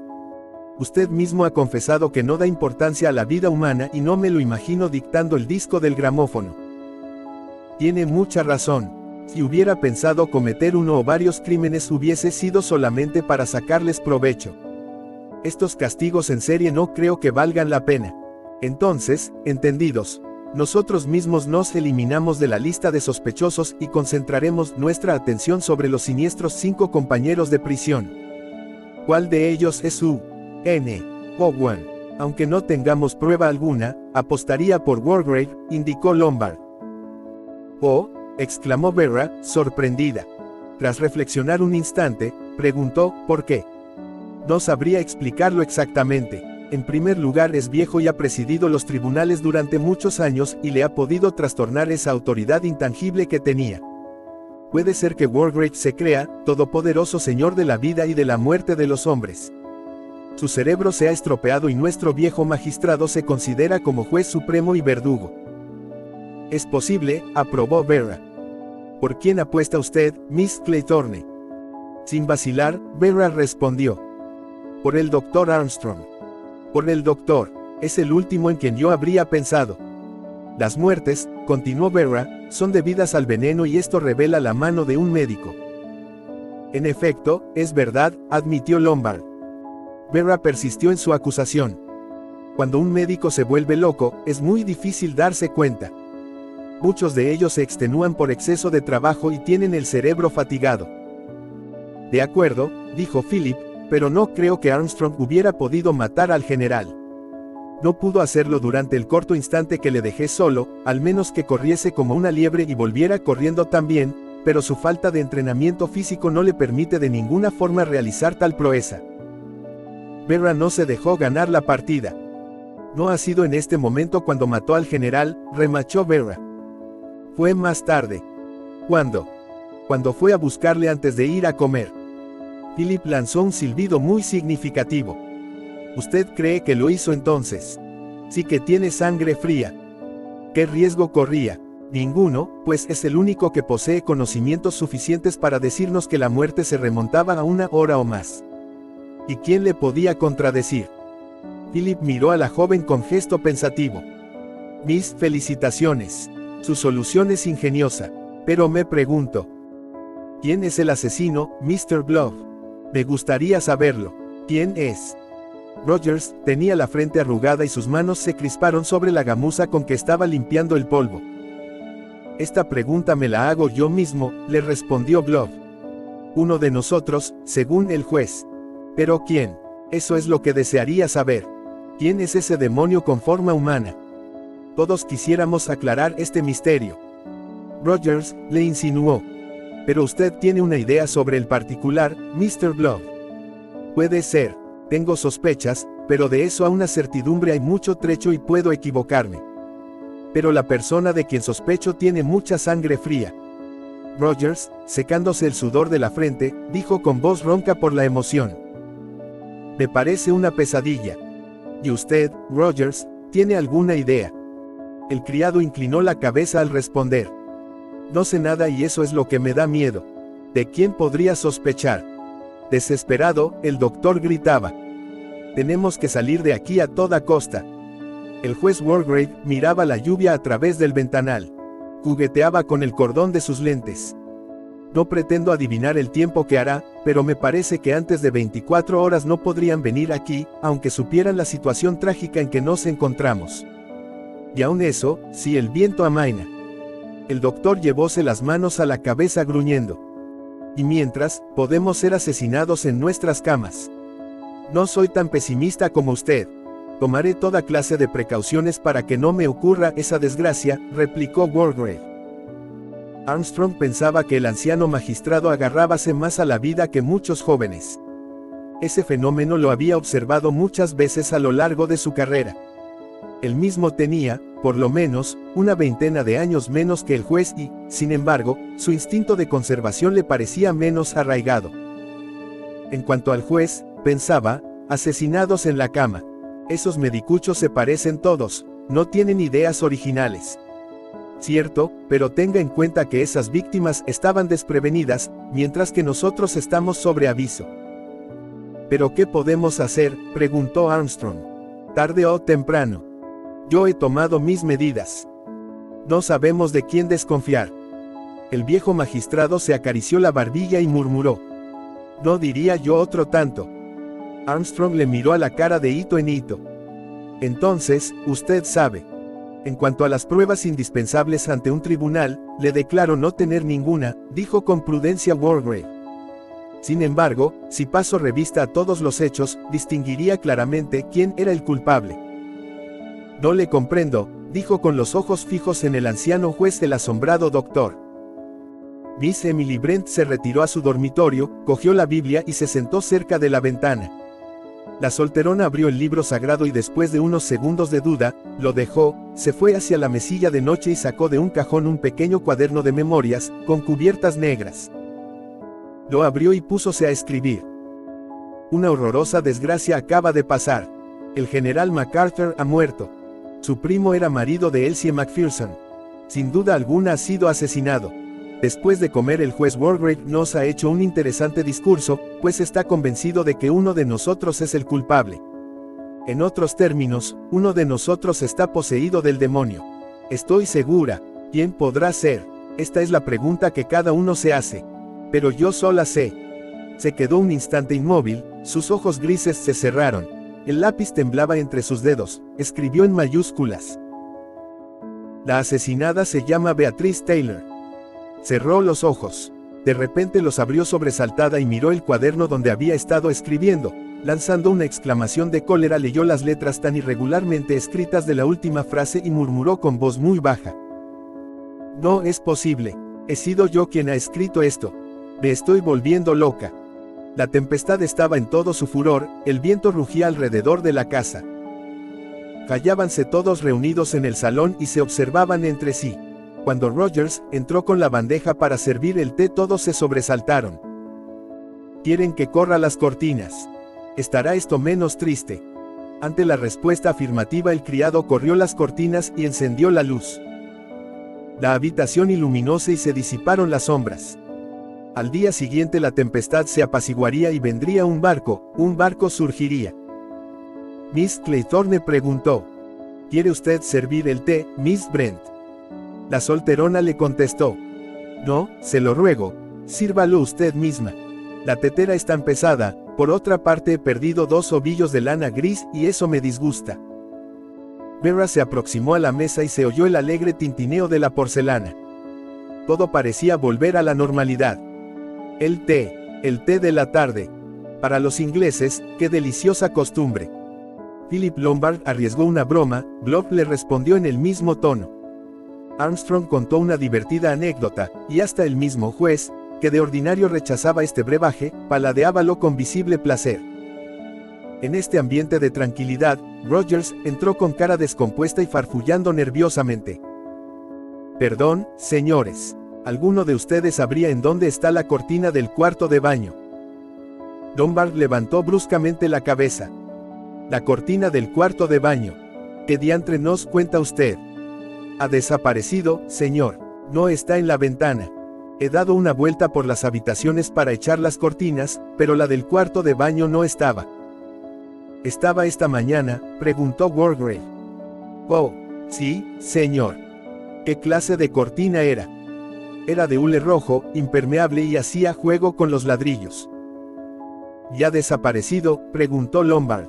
Usted mismo ha confesado que no da importancia a la vida humana y no me lo imagino dictando el disco del gramófono. Tiene mucha razón. Si hubiera pensado cometer uno o varios crímenes hubiese sido solamente para sacarles provecho. Estos castigos en serie no creo que valgan la pena. Entonces, entendidos, nosotros mismos nos eliminamos de la lista de sospechosos y concentraremos nuestra atención sobre los siniestros 5 compañeros de prisión. ¿Cuál de ellos es U.N. Owen? Aunque no tengamos prueba alguna, apostaría por Wargrave, indicó Lombard. Oh, exclamó Vera, sorprendida. Tras reflexionar un instante, preguntó, ¿por qué? No sabría explicarlo exactamente. En primer lugar, es viejo y ha presidido los tribunales durante muchos años y le ha podido trastornar esa autoridad intangible que tenía. Puede ser que Wargrave se crea todopoderoso señor de la vida y de la muerte de los hombres. Su cerebro se ha estropeado y nuestro viejo magistrado se considera como juez supremo y verdugo. Es posible, aprobó Vera. ¿Por quién apuesta usted, Miss Claythorne? Sin vacilar, Vera respondió. Por el Dr. Armstrong. Por el doctor, es el último en quien yo habría pensado. Las muertes, continuó Vera, son debidas al veneno y esto revela la mano de un médico. En efecto, es verdad, admitió Lombard. Vera persistió en su acusación. Cuando un médico se vuelve loco, es muy difícil darse cuenta. Muchos de ellos se extenúan por exceso de trabajo y tienen el cerebro fatigado. De acuerdo, dijo Philip, pero no creo que Armstrong hubiera podido matar al general. No pudo hacerlo durante el corto instante que le dejé solo, al menos que corriese como una liebre y volviera corriendo también, pero su falta de entrenamiento físico no le permite de ninguna forma realizar tal proeza. Vera no se dejó ganar la partida. No ha sido en este momento cuando mató al general, remachó Vera. Fue más tarde. ¿Cuándo? Cuando fue a buscarle antes de ir a comer. Philip lanzó un silbido muy significativo. ¿Usted cree que lo hizo entonces? Sí que tiene sangre fría. ¿Qué riesgo corría? Ninguno, pues es el único que posee conocimientos suficientes para decirnos que la muerte se remontaba a 1 hora o más. ¿Y quién le podía contradecir? Philip miró a la joven con gesto pensativo. Mis felicitaciones. Su solución es ingeniosa. Pero me pregunto. ¿Quién es el asesino, Mr. Glove? Me gustaría saberlo. ¿Quién es? Rogers tenía la frente arrugada y sus manos se crisparon sobre la gamuza con que estaba limpiando el polvo. Esta pregunta me la hago yo mismo, le respondió Glove. Uno de nosotros, según el juez. ¿Pero quién? Eso es lo que desearía saber. ¿Quién es ese demonio con forma humana? Todos quisiéramos aclarar este misterio. Rogers le insinuó. Pero usted tiene una idea sobre el particular, Mr. Glove. Puede ser. Tengo sospechas, pero de eso a una certidumbre hay mucho trecho y puedo equivocarme. Pero la persona de quien sospecho tiene mucha sangre fría. Rogers, secándose el sudor de la frente, dijo con voz ronca por la emoción. Me parece una pesadilla. ¿Y usted, Rogers, tiene alguna idea? El criado inclinó la cabeza al responder. No sé nada y eso es lo que me da miedo. ¿De quién podría sospechar? Desesperado, el doctor gritaba. Tenemos que salir de aquí a toda costa. El juez Walgrave miraba la lluvia a través del ventanal. Jugueteaba con el cordón de sus lentes. No pretendo adivinar el tiempo que hará, pero me parece que antes de 24 horas no podrían venir aquí, aunque supieran la situación trágica en que nos encontramos. Y aun eso, si el viento amaina. El doctor llevóse las manos a la cabeza gruñendo. Y mientras, podemos ser asesinados en nuestras camas. No soy tan pesimista como usted. Tomaré toda clase de precauciones para que no me ocurra esa desgracia, replicó Walgrave. Armstrong pensaba que el anciano magistrado agarrábase más a la vida que muchos jóvenes. Ese fenómeno lo había observado muchas veces a lo largo de su carrera. Él mismo tenía, por lo menos, una veintena de años menos que el juez y, sin embargo, su instinto de conservación le parecía menos arraigado. En cuanto al juez, pensaba, asesinados en la cama. Esos medicuchos se parecen todos, no tienen ideas originales. Cierto, pero tenga en cuenta que esas víctimas estaban desprevenidas, mientras que nosotros estamos sobre aviso. ¿Pero qué podemos hacer?, preguntó Armstrong. Tarde o temprano. Yo he tomado mis medidas. No sabemos de quién desconfiar. El viejo magistrado se acarició la barbilla y murmuró. No diría yo otro tanto. Armstrong le miró a la cara de hito en hito. Entonces, usted sabe. En cuanto a las pruebas indispensables ante un tribunal, le declaro no tener ninguna, dijo con prudencia Walgrave. Sin embargo, si paso revista a todos los hechos, distinguiría claramente quién era el culpable. No le comprendo, dijo con los ojos fijos en el anciano juez el asombrado doctor. Miss Emily Brent se retiró a su dormitorio, cogió la Biblia y se sentó cerca de la ventana. La solterona abrió el libro sagrado y después de unos segundos de duda, lo dejó, se fue hacia la mesilla de noche y sacó de un cajón un pequeño cuaderno de memorias, con cubiertas negras. Lo abrió y púsose a escribir. Una horrorosa desgracia acaba de pasar. El general MacArthur ha muerto. Su primo era marido de Elsie Macpherson. Sin duda alguna ha sido asesinado. Después de comer el juez Walgrave nos ha hecho un interesante discurso, pues está convencido de que uno de nosotros es el culpable. En otros términos, uno de nosotros está poseído del demonio. Estoy segura. ¿Quién podrá ser? Esta es la pregunta que cada uno se hace. Pero yo sola sé. Se quedó un instante inmóvil, sus ojos grises se cerraron. El lápiz temblaba entre sus dedos, escribió en mayúsculas. La asesinada se llama Beatrice Taylor. Cerró los ojos. De repente los abrió sobresaltada y miró el cuaderno donde había estado escribiendo. Lanzando una exclamación de cólera, leyó las letras tan irregularmente escritas de la última frase y murmuró con voz muy baja. No es posible. He sido yo quien ha escrito esto. Me estoy volviendo loca. La tempestad estaba en todo su furor, el viento rugía alrededor de la casa. Hallábanse todos reunidos en el salón y se observaban entre sí. Cuando Rogers entró con la bandeja para servir el té, todos se sobresaltaron. ¿Quieren que corra las cortinas? ¿Estará esto menos triste? Ante la respuesta afirmativa, el criado corrió las cortinas y encendió la luz. La habitación iluminóse y se disiparon las sombras. Al día siguiente la tempestad se apaciguaría y vendría un barco surgiría. Miss Claythorne preguntó: ¿Quiere usted servir el té, Miss Brent? La solterona le contestó: No, se lo ruego, sírvalo usted misma. La tetera es tan pesada. Por otra parte, he perdido 2 ovillos de lana gris y eso me disgusta. Vera se aproximó a la mesa y se oyó el alegre tintineo de la porcelana. Todo parecía volver a la normalidad. El té de la tarde. Para los ingleses, qué deliciosa costumbre. Philip Lombard arriesgó una broma, Blob le respondió en el mismo tono. Armstrong contó una divertida anécdota, y hasta el mismo juez, que de ordinario rechazaba este brebaje, paladeábalo con visible placer. En este ambiente de tranquilidad, Rogers entró con cara descompuesta y farfullando nerviosamente. Perdón, señores. ¿Alguno de ustedes sabría en dónde está la cortina del cuarto de baño? Lombard levantó bruscamente la cabeza. La cortina del cuarto de baño. ¿Qué diantre nos cuenta usted? Ha desaparecido, señor. No está en la ventana. He dado una vuelta por las habitaciones para echar las cortinas, pero la del cuarto de baño no estaba. ¿Estaba esta mañana?, preguntó Wargrave. Oh, sí, señor. ¿Qué clase de cortina era? Era de hule rojo, impermeable y hacía juego con los ladrillos. ¿Ya ha desaparecido?, preguntó Lombard.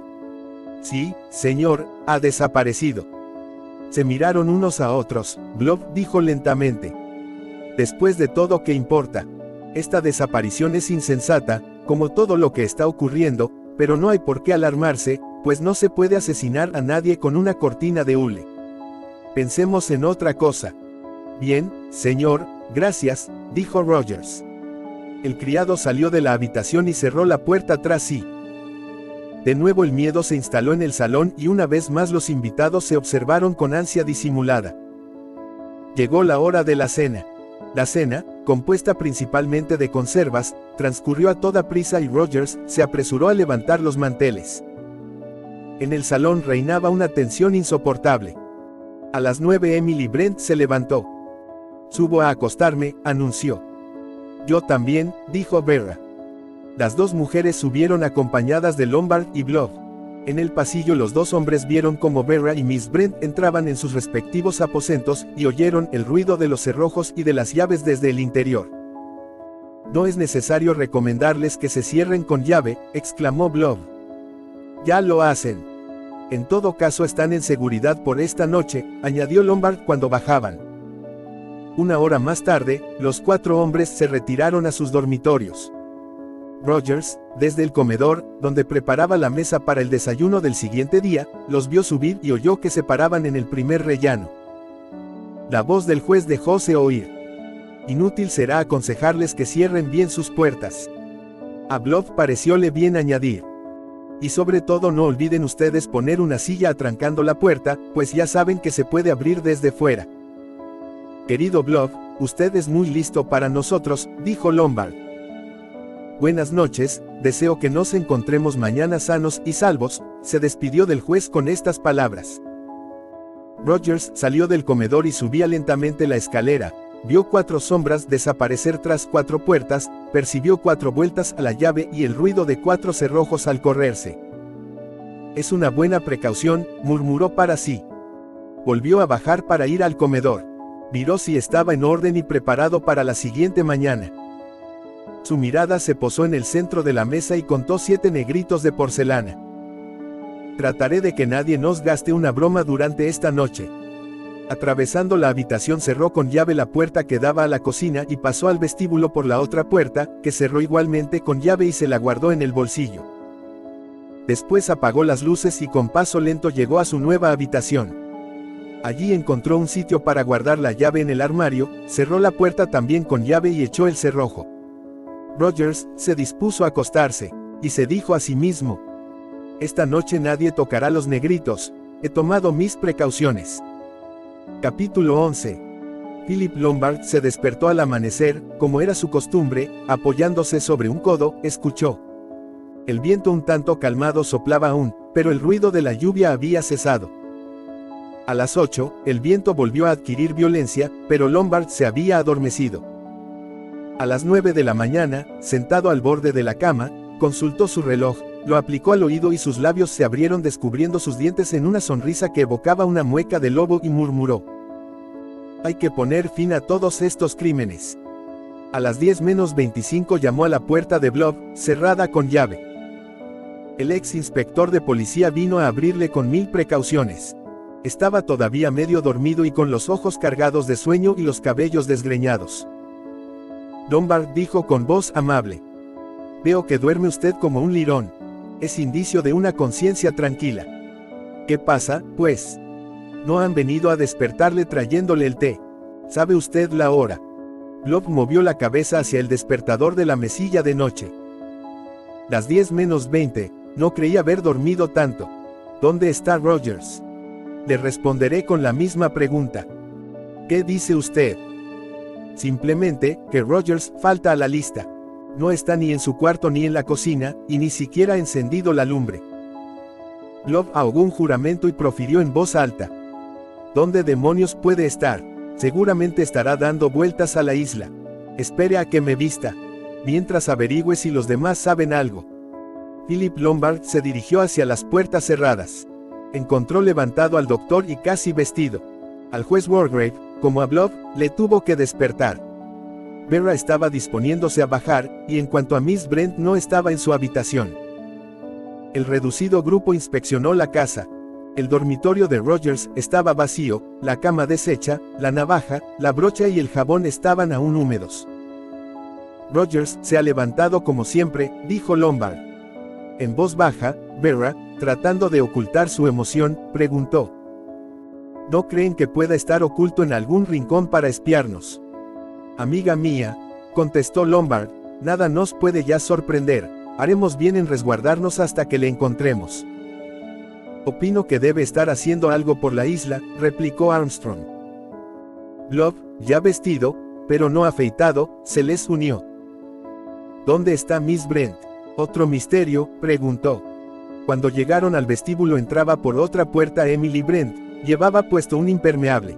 Sí, señor, ha desaparecido. Se miraron unos a otros. Blob dijo lentamente: Después de todo, ¿qué importa? Esta desaparición es insensata, como todo lo que está ocurriendo, pero no hay por qué alarmarse, pues no se puede asesinar a nadie con una cortina de hule. Pensemos en otra cosa. Bien, señor, gracias, dijo Rogers. El criado salió de la habitación y cerró la puerta tras sí. De nuevo el miedo se instaló en el salón y una vez más los invitados se observaron con ansia disimulada. Llegó la hora de la cena. La cena, compuesta principalmente de conservas, transcurrió a toda prisa y Rogers se apresuró a levantar los manteles. En el salón reinaba una tensión insoportable. A las 9 Emily Brent se levantó. Subo a acostarme, anunció. Yo también, dijo Vera. Las 2 mujeres subieron acompañadas de Lombard y Blob. En el pasillo los 2 hombres vieron cómo Vera y Miss Brent entraban en sus respectivos aposentos y oyeron el ruido de los cerrojos y de las llaves desde el interior. No es necesario recomendarles que se cierren con llave, exclamó Blob. Ya lo hacen. En todo caso están en seguridad por esta noche, añadió Lombard cuando bajaban. 1 hora más tarde, los 4 hombres se retiraron a sus dormitorios. Rogers, desde el comedor, donde preparaba la mesa para el desayuno del siguiente día, los vio subir y oyó que se paraban en el primer rellano. La voz del juez dejóse oír. Inútil será aconsejarles que cierren bien sus puertas. A Blob parecióle bien añadir. Y sobre todo no olviden ustedes poner una silla atrancando la puerta, pues ya saben que se puede abrir desde fuera. Querido Blob, usted es muy listo para nosotros, dijo Lombard. Buenas noches, deseo que nos encontremos mañana sanos y salvos, se despidió del juez con estas palabras. Rogers salió del comedor y subía lentamente la escalera, vio 4 sombras desaparecer tras 4 puertas, percibió 4 vueltas a la llave y el ruido de 4 cerrojos al correrse. Es una buena precaución, murmuró para sí. Volvió a bajar para ir al comedor. Miró si estaba en orden y preparado para la siguiente mañana. Su mirada se posó en el centro de la mesa y contó 7 negritos de porcelana. Trataré de que nadie nos gaste una broma durante esta noche. Atravesando la habitación cerró con llave la puerta que daba a la cocina y pasó al vestíbulo por la otra puerta, que cerró igualmente con llave y se la guardó en el bolsillo. Después apagó las luces y con paso lento llegó a su nueva habitación. Allí encontró un sitio para guardar la llave en el armario, cerró la puerta también con llave y echó el cerrojo. Rogers se dispuso a acostarse, y se dijo a sí mismo: esta noche nadie tocará los negritos, he tomado mis precauciones. Capítulo 11. Philip Lombard se despertó al amanecer, como era su costumbre, apoyándose sobre un codo, escuchó. El viento un tanto calmado soplaba aún, pero el ruido de la lluvia había cesado. A las 8, el viento volvió a adquirir violencia, pero Lombard se había adormecido. A las 9 de la mañana, sentado al borde de la cama, consultó su reloj, lo aplicó al oído y sus labios se abrieron descubriendo sus dientes en una sonrisa que evocaba una mueca de lobo y murmuró: hay que poner fin a todos estos crímenes. A las 10:25 llamó a la puerta de Blob, cerrada con llave. El ex inspector de policía vino a abrirle con 1000 precauciones. Estaba todavía medio dormido y con los ojos cargados de sueño y los cabellos desgreñados. Lombard dijo con voz amable: veo que duerme usted como un lirón. Es indicio de una conciencia tranquila. ¿Qué pasa, pues? No han venido a despertarle trayéndole el té. ¿Sabe usted la hora? Blob movió la cabeza hacia el despertador de la mesilla de noche. Las 10:20, no creía haber dormido tanto. ¿Dónde está Rogers? Le responderé con la misma pregunta. ¿Qué dice usted? Simplemente, que Rogers falta a la lista. No está ni en su cuarto ni en la cocina, y ni siquiera ha encendido la lumbre. Blob ahogó un juramento y profirió en voz alta: ¿dónde demonios puede estar? Seguramente estará dando vueltas a la isla. Espere a que me vista, mientras averigüe si los demás saben algo. Philip Lombard se dirigió hacia las puertas cerradas. Encontró levantado al doctor y casi vestido. Al juez Wargrave, como a Blob, le tuvo que despertar. Vera estaba disponiéndose a bajar, y en cuanto a Miss Brent no estaba en su habitación. El reducido grupo inspeccionó la casa. El dormitorio de Rogers estaba vacío, la cama deshecha, la navaja, la brocha y el jabón estaban aún húmedos. Rogers se ha levantado como siempre, dijo Lombard. En voz baja, Vera, tratando de ocultar su emoción, preguntó: ¿no creen que pueda estar oculto en algún rincón para espiarnos? Amiga mía, contestó Lombard, nada nos puede ya sorprender, haremos bien en resguardarnos hasta que le encontremos. Opino que debe estar haciendo algo por la isla, replicó Armstrong. Blob, ya vestido, pero no afeitado, se les unió. ¿Dónde está Miss Brent? Otro misterio, preguntó. Cuando llegaron al vestíbulo entraba por otra puerta Emily Brent, llevaba puesto un impermeable.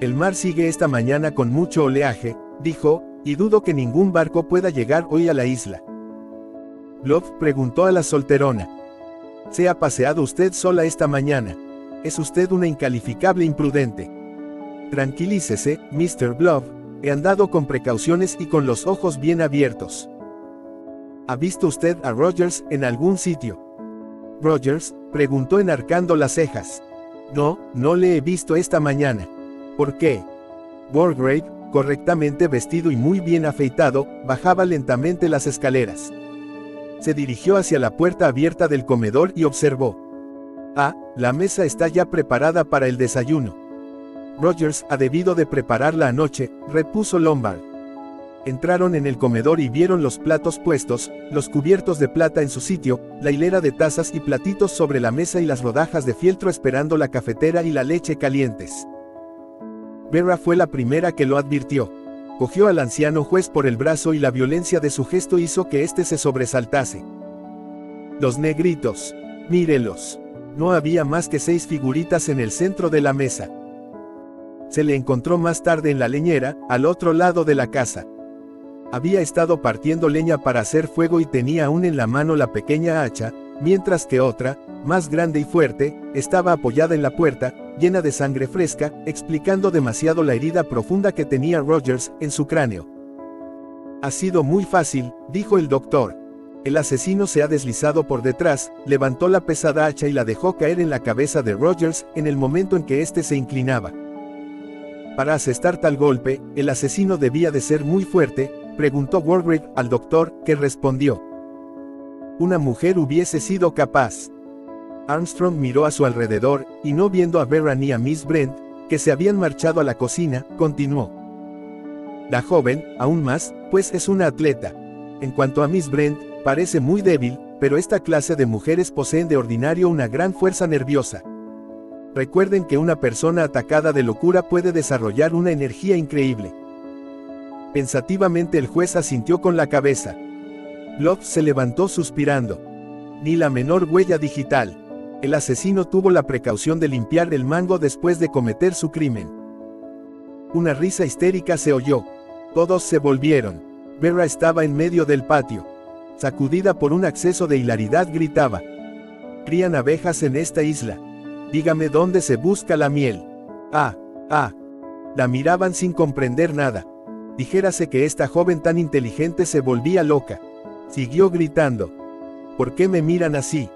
El mar sigue esta mañana con mucho oleaje, dijo, y dudo que ningún barco pueda llegar hoy a la isla. Blob preguntó a la solterona: ¿se ha paseado usted sola esta mañana? Es usted una incalificable imprudente. Tranquilícese, Mr. Blob, he andado con precauciones y con los ojos bien abiertos. ¿Ha visto usted a Rogers en algún sitio? Rogers, preguntó enarcando las cejas. No, no le he visto esta mañana. ¿Por qué? Wargrave, correctamente vestido y muy bien afeitado, bajaba lentamente las escaleras. Se dirigió hacia la puerta abierta del comedor y observó: ah, la mesa está ya preparada para el desayuno. Rogers ha debido de prepararla anoche, repuso Lombard. Entraron en el comedor y vieron los platos puestos, los cubiertos de plata en su sitio, la hilera de tazas y platitos sobre la mesa y las rodajas de fieltro esperando la cafetera y la leche calientes. Vera fue la primera que lo advirtió. Cogió al anciano juez por el brazo y la violencia de su gesto hizo que éste se sobresaltase. Los negritos. Mírelos. No había más que 6 figuritas en el centro de la mesa. Se le encontró más tarde en la leñera, al otro lado de la casa. Había estado partiendo leña para hacer fuego y tenía aún en la mano la pequeña hacha, mientras que otra, más grande y fuerte, estaba apoyada en la puerta, llena de sangre fresca, explicando demasiado la herida profunda que tenía Rogers en su cráneo. Ha sido muy fácil, dijo el doctor. El asesino se ha deslizado por detrás, levantó la pesada hacha y la dejó caer en la cabeza de Rogers en el momento en que éste se inclinaba. Para asestar tal golpe, el asesino debía de ser muy fuerte, preguntó Walgrave al doctor, que respondió: una mujer hubiese sido capaz. Armstrong miró a su alrededor, y no viendo a Vera ni a Miss Brent, que se habían marchado a la cocina, continuó: la joven, aún más, pues es una atleta. En cuanto a Miss Brent, parece muy débil, pero esta clase de mujeres poseen de ordinario una gran fuerza nerviosa. Recuerden que una persona atacada de locura puede desarrollar una energía increíble. Pensativamente el juez asintió con la cabeza. Love se levantó suspirando. Ni la menor huella digital. El asesino tuvo la precaución de limpiar el mango después de cometer su crimen. Una risa histérica se oyó. Todos se volvieron. Vera estaba en medio del patio. Sacudida por un acceso de hilaridad gritaba: crían abejas en esta isla. Dígame dónde se busca la miel. Ah. La miraban sin comprender nada. Dijérase que esta joven tan inteligente se volvía loca. Siguió gritando: ¿por qué me miran así?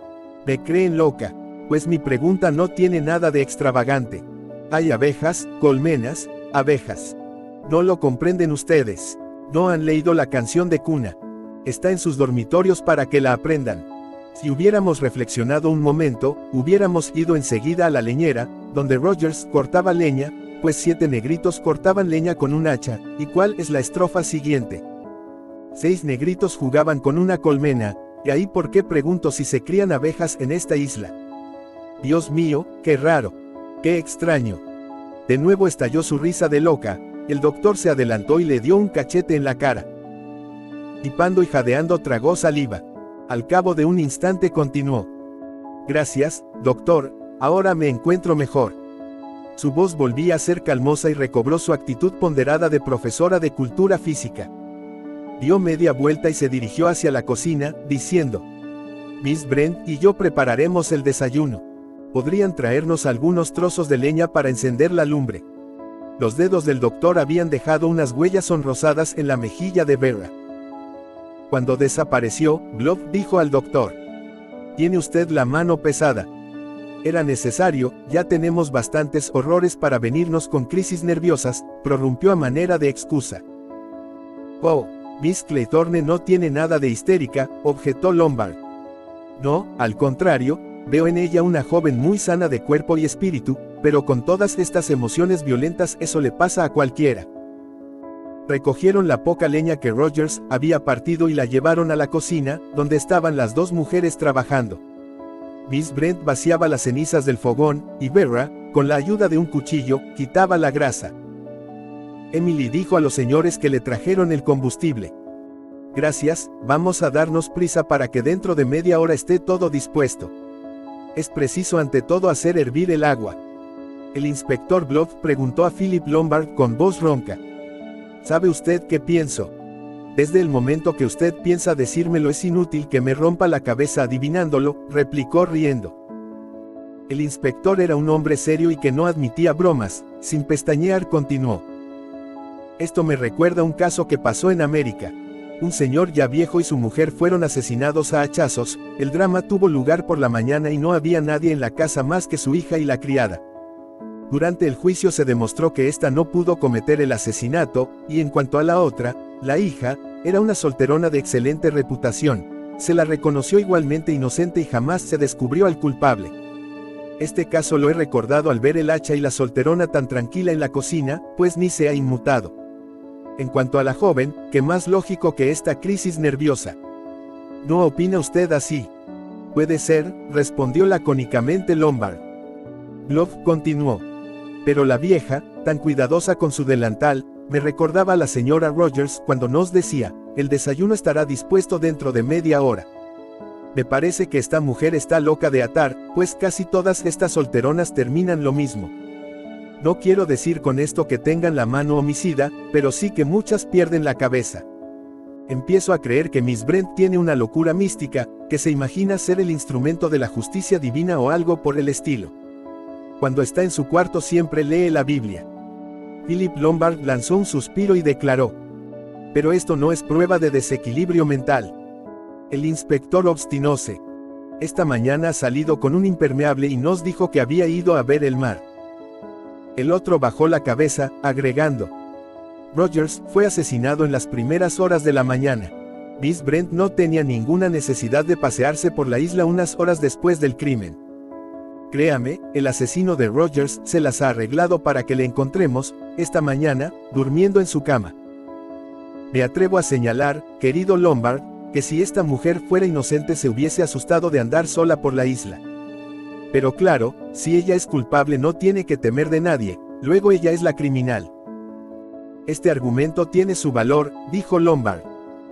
¿Me creen loca? Pues mi pregunta no tiene nada de extravagante. Hay abejas, colmenas, abejas. No lo comprenden ustedes. No han leído la canción de cuna. Está en sus dormitorios para que la aprendan. Si hubiéramos reflexionado un momento, hubiéramos ido enseguida a la leñera, donde Rogers cortaba leña, pues 7 negritos cortaban leña con un hacha. ¿Y cuál es la estrofa siguiente? 6 negritos jugaban con una colmena, y ahí por qué pregunto si se crían abejas en esta isla. Dios mío, qué raro, qué extraño. De nuevo estalló su risa de loca. El doctor se adelantó y le dio un cachete en la cara. Tipando y jadeando tragó saliva. Al cabo de un instante continuó: gracias, doctor, ahora me encuentro mejor. Su voz volvía a ser calmosa y recobró su actitud ponderada de profesora de cultura física. Dio media vuelta y se dirigió hacia la cocina, diciendo: Miss Brent y yo prepararemos el desayuno. Podrían traernos algunos trozos de leña para encender la lumbre. Los dedos del doctor habían dejado unas huellas sonrosadas en la mejilla de Vera. Cuando desapareció, Glove dijo al doctor: tiene usted la mano pesada. Era necesario, ya tenemos bastantes horrores para venirnos con crisis nerviosas, prorrumpió a manera de excusa. Oh, Miss Claythorne no tiene nada de histérica, objetó Lombard. No, al contrario, veo en ella una joven muy sana de cuerpo y espíritu, pero con todas estas emociones violentas eso le pasa a cualquiera. Recogieron la poca leña que Rogers había partido y la llevaron a la cocina, donde estaban las 2 mujeres trabajando. Miss Brent vaciaba las cenizas del fogón, y Vera, con la ayuda de un cuchillo, quitaba la grasa. Emily dijo a los señores que le trajeron el combustible. Gracias, vamos a darnos prisa para que dentro de media hora esté todo dispuesto. Es preciso ante todo hacer hervir el agua. El inspector Glove preguntó a Philip Lombard con voz ronca: ¿sabe usted qué pienso? Desde el momento que usted piensa decírmelo es inútil que me rompa la cabeza adivinándolo, replicó riendo. El inspector era un hombre serio y que no admitía bromas. Sin pestañear continuó: esto me recuerda un caso que pasó en América. Un señor ya viejo y su mujer fueron asesinados a hachazos. El drama tuvo lugar por la mañana y no había nadie en la casa más que su hija y la criada. Durante el juicio se demostró que ésta no pudo cometer el asesinato, y en cuanto a la otra, la hija, era una solterona de excelente reputación. Se la reconoció igualmente inocente y jamás se descubrió al culpable. Este caso lo he recordado al ver el hacha y la solterona tan tranquila en la cocina, pues ni se ha inmutado. En cuanto a la joven, ¿qué más lógico que esta crisis nerviosa? ¿No opina usted así? Puede ser, respondió lacónicamente Lombard. Glove continuó: pero la vieja, tan cuidadosa con su delantal, me recordaba a la señora Rogers cuando nos decía: el desayuno estará dispuesto dentro de media hora. Me parece que esta mujer está loca de atar, pues casi todas estas solteronas terminan lo mismo. No quiero decir con esto que tengan la mano homicida, pero sí que muchas pierden la cabeza. Empiezo a creer que Miss Brent tiene una locura mística, que se imagina ser el instrumento de la justicia divina o algo por el estilo. Cuando está en su cuarto siempre lee la Biblia. Philip Lombard lanzó un suspiro y declaró: pero esto no es prueba de desequilibrio mental. El inspector obstinóse. Esta mañana ha salido con un impermeable y nos dijo que había ido a ver el mar. El otro bajó la cabeza, agregando. Rogers fue asesinado en las primeras horas de la mañana. Miss Brent no tenía ninguna necesidad de pasearse por la isla unas horas después del crimen. Créame, el asesino de Rogers se las ha arreglado para que le encontremos, esta mañana, durmiendo en su cama. Me atrevo a señalar, querido Lombard, que si esta mujer fuera inocente se hubiese asustado de andar sola por la isla. Pero claro, si ella es culpable no tiene que temer de nadie, luego ella es la criminal. Este argumento tiene su valor, dijo Lombard.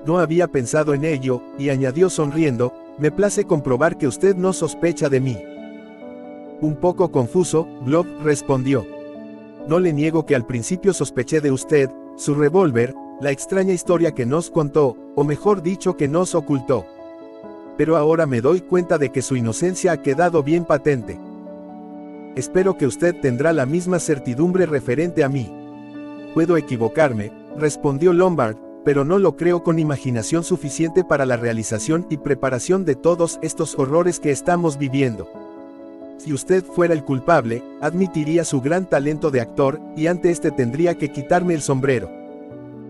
No había pensado en ello, y añadió sonriendo, me place comprobar que usted no sospecha de mí. Un poco confuso, Blob respondió. No le niego que al principio sospeché de usted, su revólver, la extraña historia que nos contó, o mejor dicho que nos ocultó. Pero ahora me doy cuenta de que su inocencia ha quedado bien patente. Espero que usted tendrá la misma certidumbre referente a mí. Puedo equivocarme, respondió Lombard, pero no lo creo con imaginación suficiente para la realización y preparación de todos estos horrores que estamos viviendo. Si usted fuera el culpable, admitiría su gran talento de actor, y ante este tendría que quitarme el sombrero.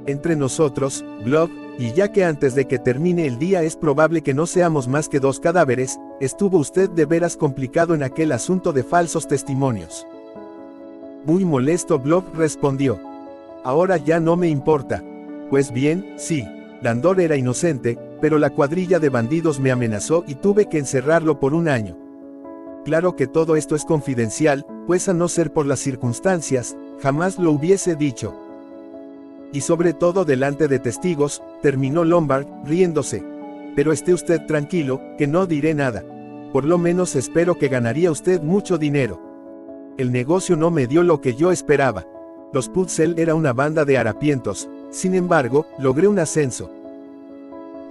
Entre nosotros, Blob, y ya que antes de que termine el día es probable que no seamos más que 2 cadáveres, estuvo usted de veras complicado en aquel asunto de falsos testimonios. Muy molesto Blob respondió. Ahora ya no me importa. Pues bien, sí, Landor era inocente, pero la cuadrilla de bandidos me amenazó y tuve que encerrarlo por 1 año. Claro que todo esto es confidencial, pues a no ser por las circunstancias, jamás lo hubiese dicho. Y sobre todo delante de testigos, terminó Lombard, riéndose. Pero esté usted tranquilo, que no diré nada. Por lo menos espero que ganaría usted mucho dinero. El negocio no me dio lo que yo esperaba. Los Putzel era una banda de harapientos, sin embargo, logré un ascenso.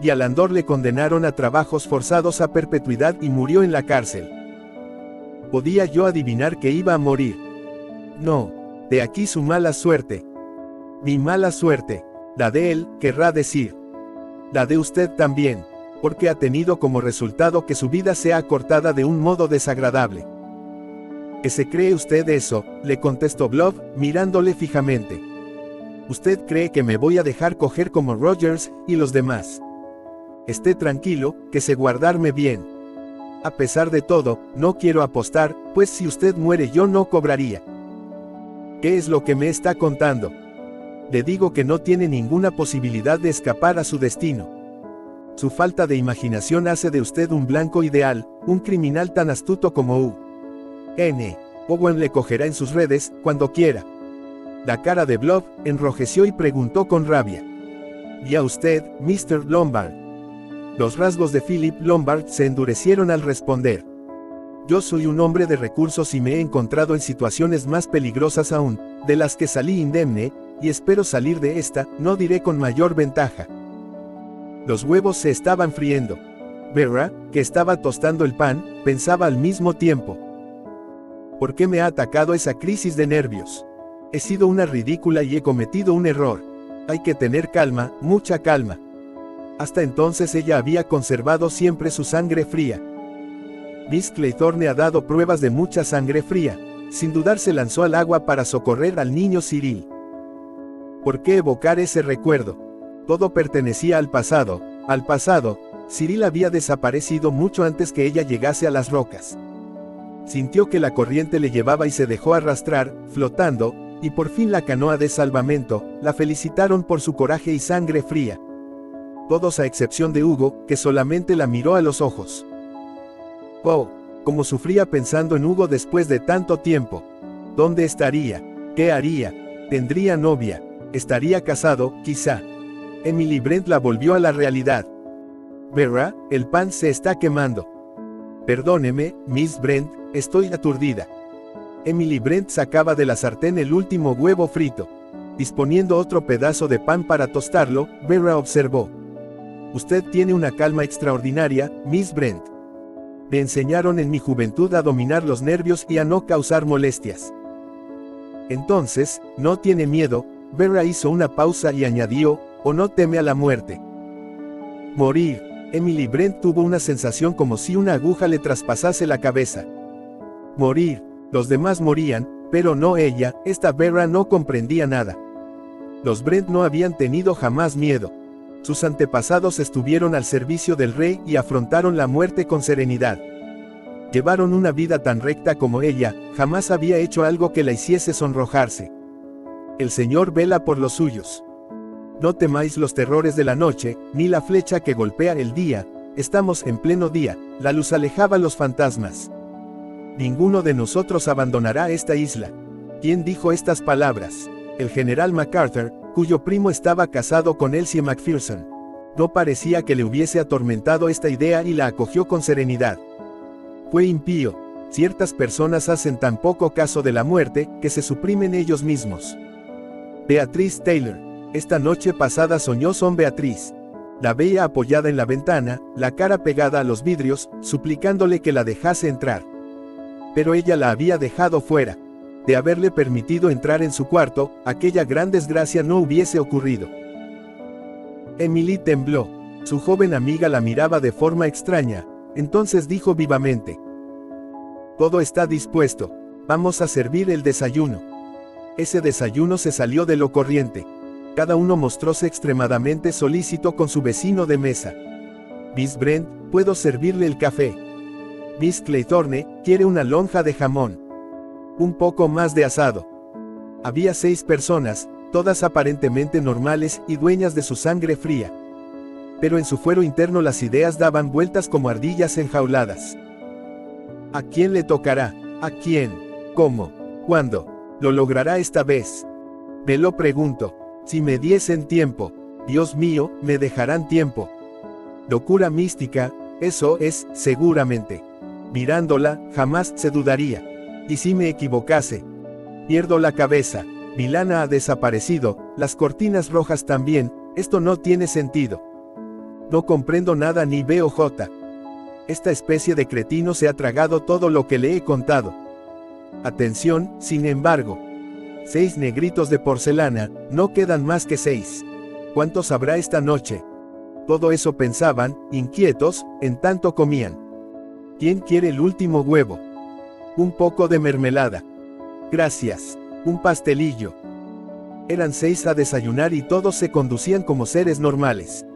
Y a Landor le condenaron a trabajos forzados a perpetuidad y murió en la cárcel. ¿Podía yo adivinar que iba a morir? No, de aquí su mala suerte. Mi mala suerte, la de él, querrá decir. La de usted también, porque ha tenido como resultado que su vida sea acortada de un modo desagradable. ¿Que se cree usted eso?, le contestó Blob, mirándole fijamente. ¿Usted cree que me voy a dejar coger como Rogers y los demás? Esté tranquilo, que sé guardarme bien. A pesar de todo, no quiero apostar, pues si usted muere yo no cobraría. ¿Qué es lo que me está contando? Le digo que no tiene ninguna posibilidad de escapar a su destino. Su falta de imaginación hace de usted un blanco ideal, un criminal tan astuto como U.N. Owen le cogerá en sus redes, cuando quiera. La cara de Blob enrojeció y preguntó con rabia. ¿Y a usted, Mr. Lombard? Los rasgos de Philip Lombard se endurecieron al responder. Yo soy un hombre de recursos y me he encontrado en situaciones más peligrosas aún, de las que salí indemne, y espero salir de esta, no diré con mayor ventaja. Los huevos se estaban friendo. Vera, que estaba tostando el pan, pensaba al mismo tiempo. ¿Por qué me ha atacado esa crisis de nervios? He sido una ridícula y he cometido un error. Hay que tener calma, mucha calma. Hasta entonces ella había conservado siempre su sangre fría. Miss Claythorne ha dado pruebas de mucha sangre fría. Sin dudar se lanzó al agua para socorrer al niño Cyril. ¿Por qué evocar ese recuerdo? Todo pertenecía al pasado. Cyril había desaparecido mucho antes que ella llegase a las rocas. Sintió que la corriente le llevaba y se dejó arrastrar, flotando, y por fin la canoa de salvamento, la felicitaron por su coraje y sangre fría. Todos a excepción de Hugo, que solamente la miró a los ojos. Oh, cómo sufría pensando en Hugo después de tanto tiempo. ¿Dónde estaría? ¿Qué haría? ¿Tendría novia? ¿Estaría casado, quizá? Emily Brent la volvió a la realidad. Vera, el pan se está quemando. Perdóneme, Miss Brent, estoy aturdida. Emily Brent sacaba de la sartén el último huevo frito. Disponiendo otro pedazo de pan para tostarlo, Vera observó. Usted tiene una calma extraordinaria, Miss Brent. Me enseñaron en mi juventud a dominar los nervios y a no causar molestias. Entonces, ¿no tiene miedo? Vera hizo una pausa y añadió, ¿o no teme a la muerte? Morir. Emily Brent tuvo una sensación como si una aguja le traspasase la cabeza. Morir. Los demás morían, pero no ella. Esta Vera no comprendía nada. Los Brent no habían tenido jamás miedo. Sus antepasados estuvieron al servicio del rey y afrontaron la muerte con serenidad. Llevaron una vida tan recta como ella, jamás había hecho algo que la hiciese sonrojarse. El Señor vela por los suyos. No temáis los terrores de la noche, ni la flecha que golpea el día. Estamos en pleno día, la luz alejaba los fantasmas. Ninguno de nosotros abandonará esta isla. ¿Quién dijo estas palabras? El general MacArthur, cuyo primo estaba casado con Elsie Macpherson. No parecía que le hubiese atormentado esta idea y la acogió con serenidad. Fue impío. Ciertas personas hacen tan poco caso de la muerte, que se suprimen ellos mismos. Beatrice Taylor. Esta noche pasada soñó son Beatriz. La veía apoyada en la ventana, la cara pegada a los vidrios, suplicándole que la dejase entrar. Pero ella la había dejado fuera. De haberle permitido entrar en su cuarto, aquella gran desgracia no hubiese ocurrido. Emily tembló. Su joven amiga la miraba de forma extraña. Entonces dijo vivamente: todo está dispuesto. Vamos a servir el desayuno. Ese desayuno se salió de lo corriente. Cada uno mostróse extremadamente solícito con su vecino de mesa. Miss Brent, ¿puedo servirle el café? Miss Claythorne, quiere una lonja de jamón. Un poco más de asado. Había 6 personas, todas aparentemente normales y dueñas de su sangre fría. Pero en su fuero interno las ideas daban vueltas como ardillas enjauladas. ¿A quién le tocará? ¿A quién? ¿Cómo? ¿Cuándo? ¿Lo logrará esta vez? Me lo pregunto. Si me diesen tiempo, Dios mío, me dejarán tiempo. Locura mística, eso es, seguramente. Mirándola, jamás se dudaría. ¿Y si me equivocase? Pierdo la cabeza. Milana ha desaparecido, las cortinas rojas también, esto no tiene sentido. No comprendo nada ni veo jota. Esta especie de cretino se ha tragado todo lo que le he contado. Atención, sin embargo. 6 negritos de porcelana, no quedan más que 6. ¿Cuántos habrá esta noche? Todo eso pensaban, inquietos, en tanto comían. ¿Quién quiere el último huevo? Un poco de mermelada. Gracias. Un pastelillo. Eran 6 a desayunar y todos se conducían como seres normales.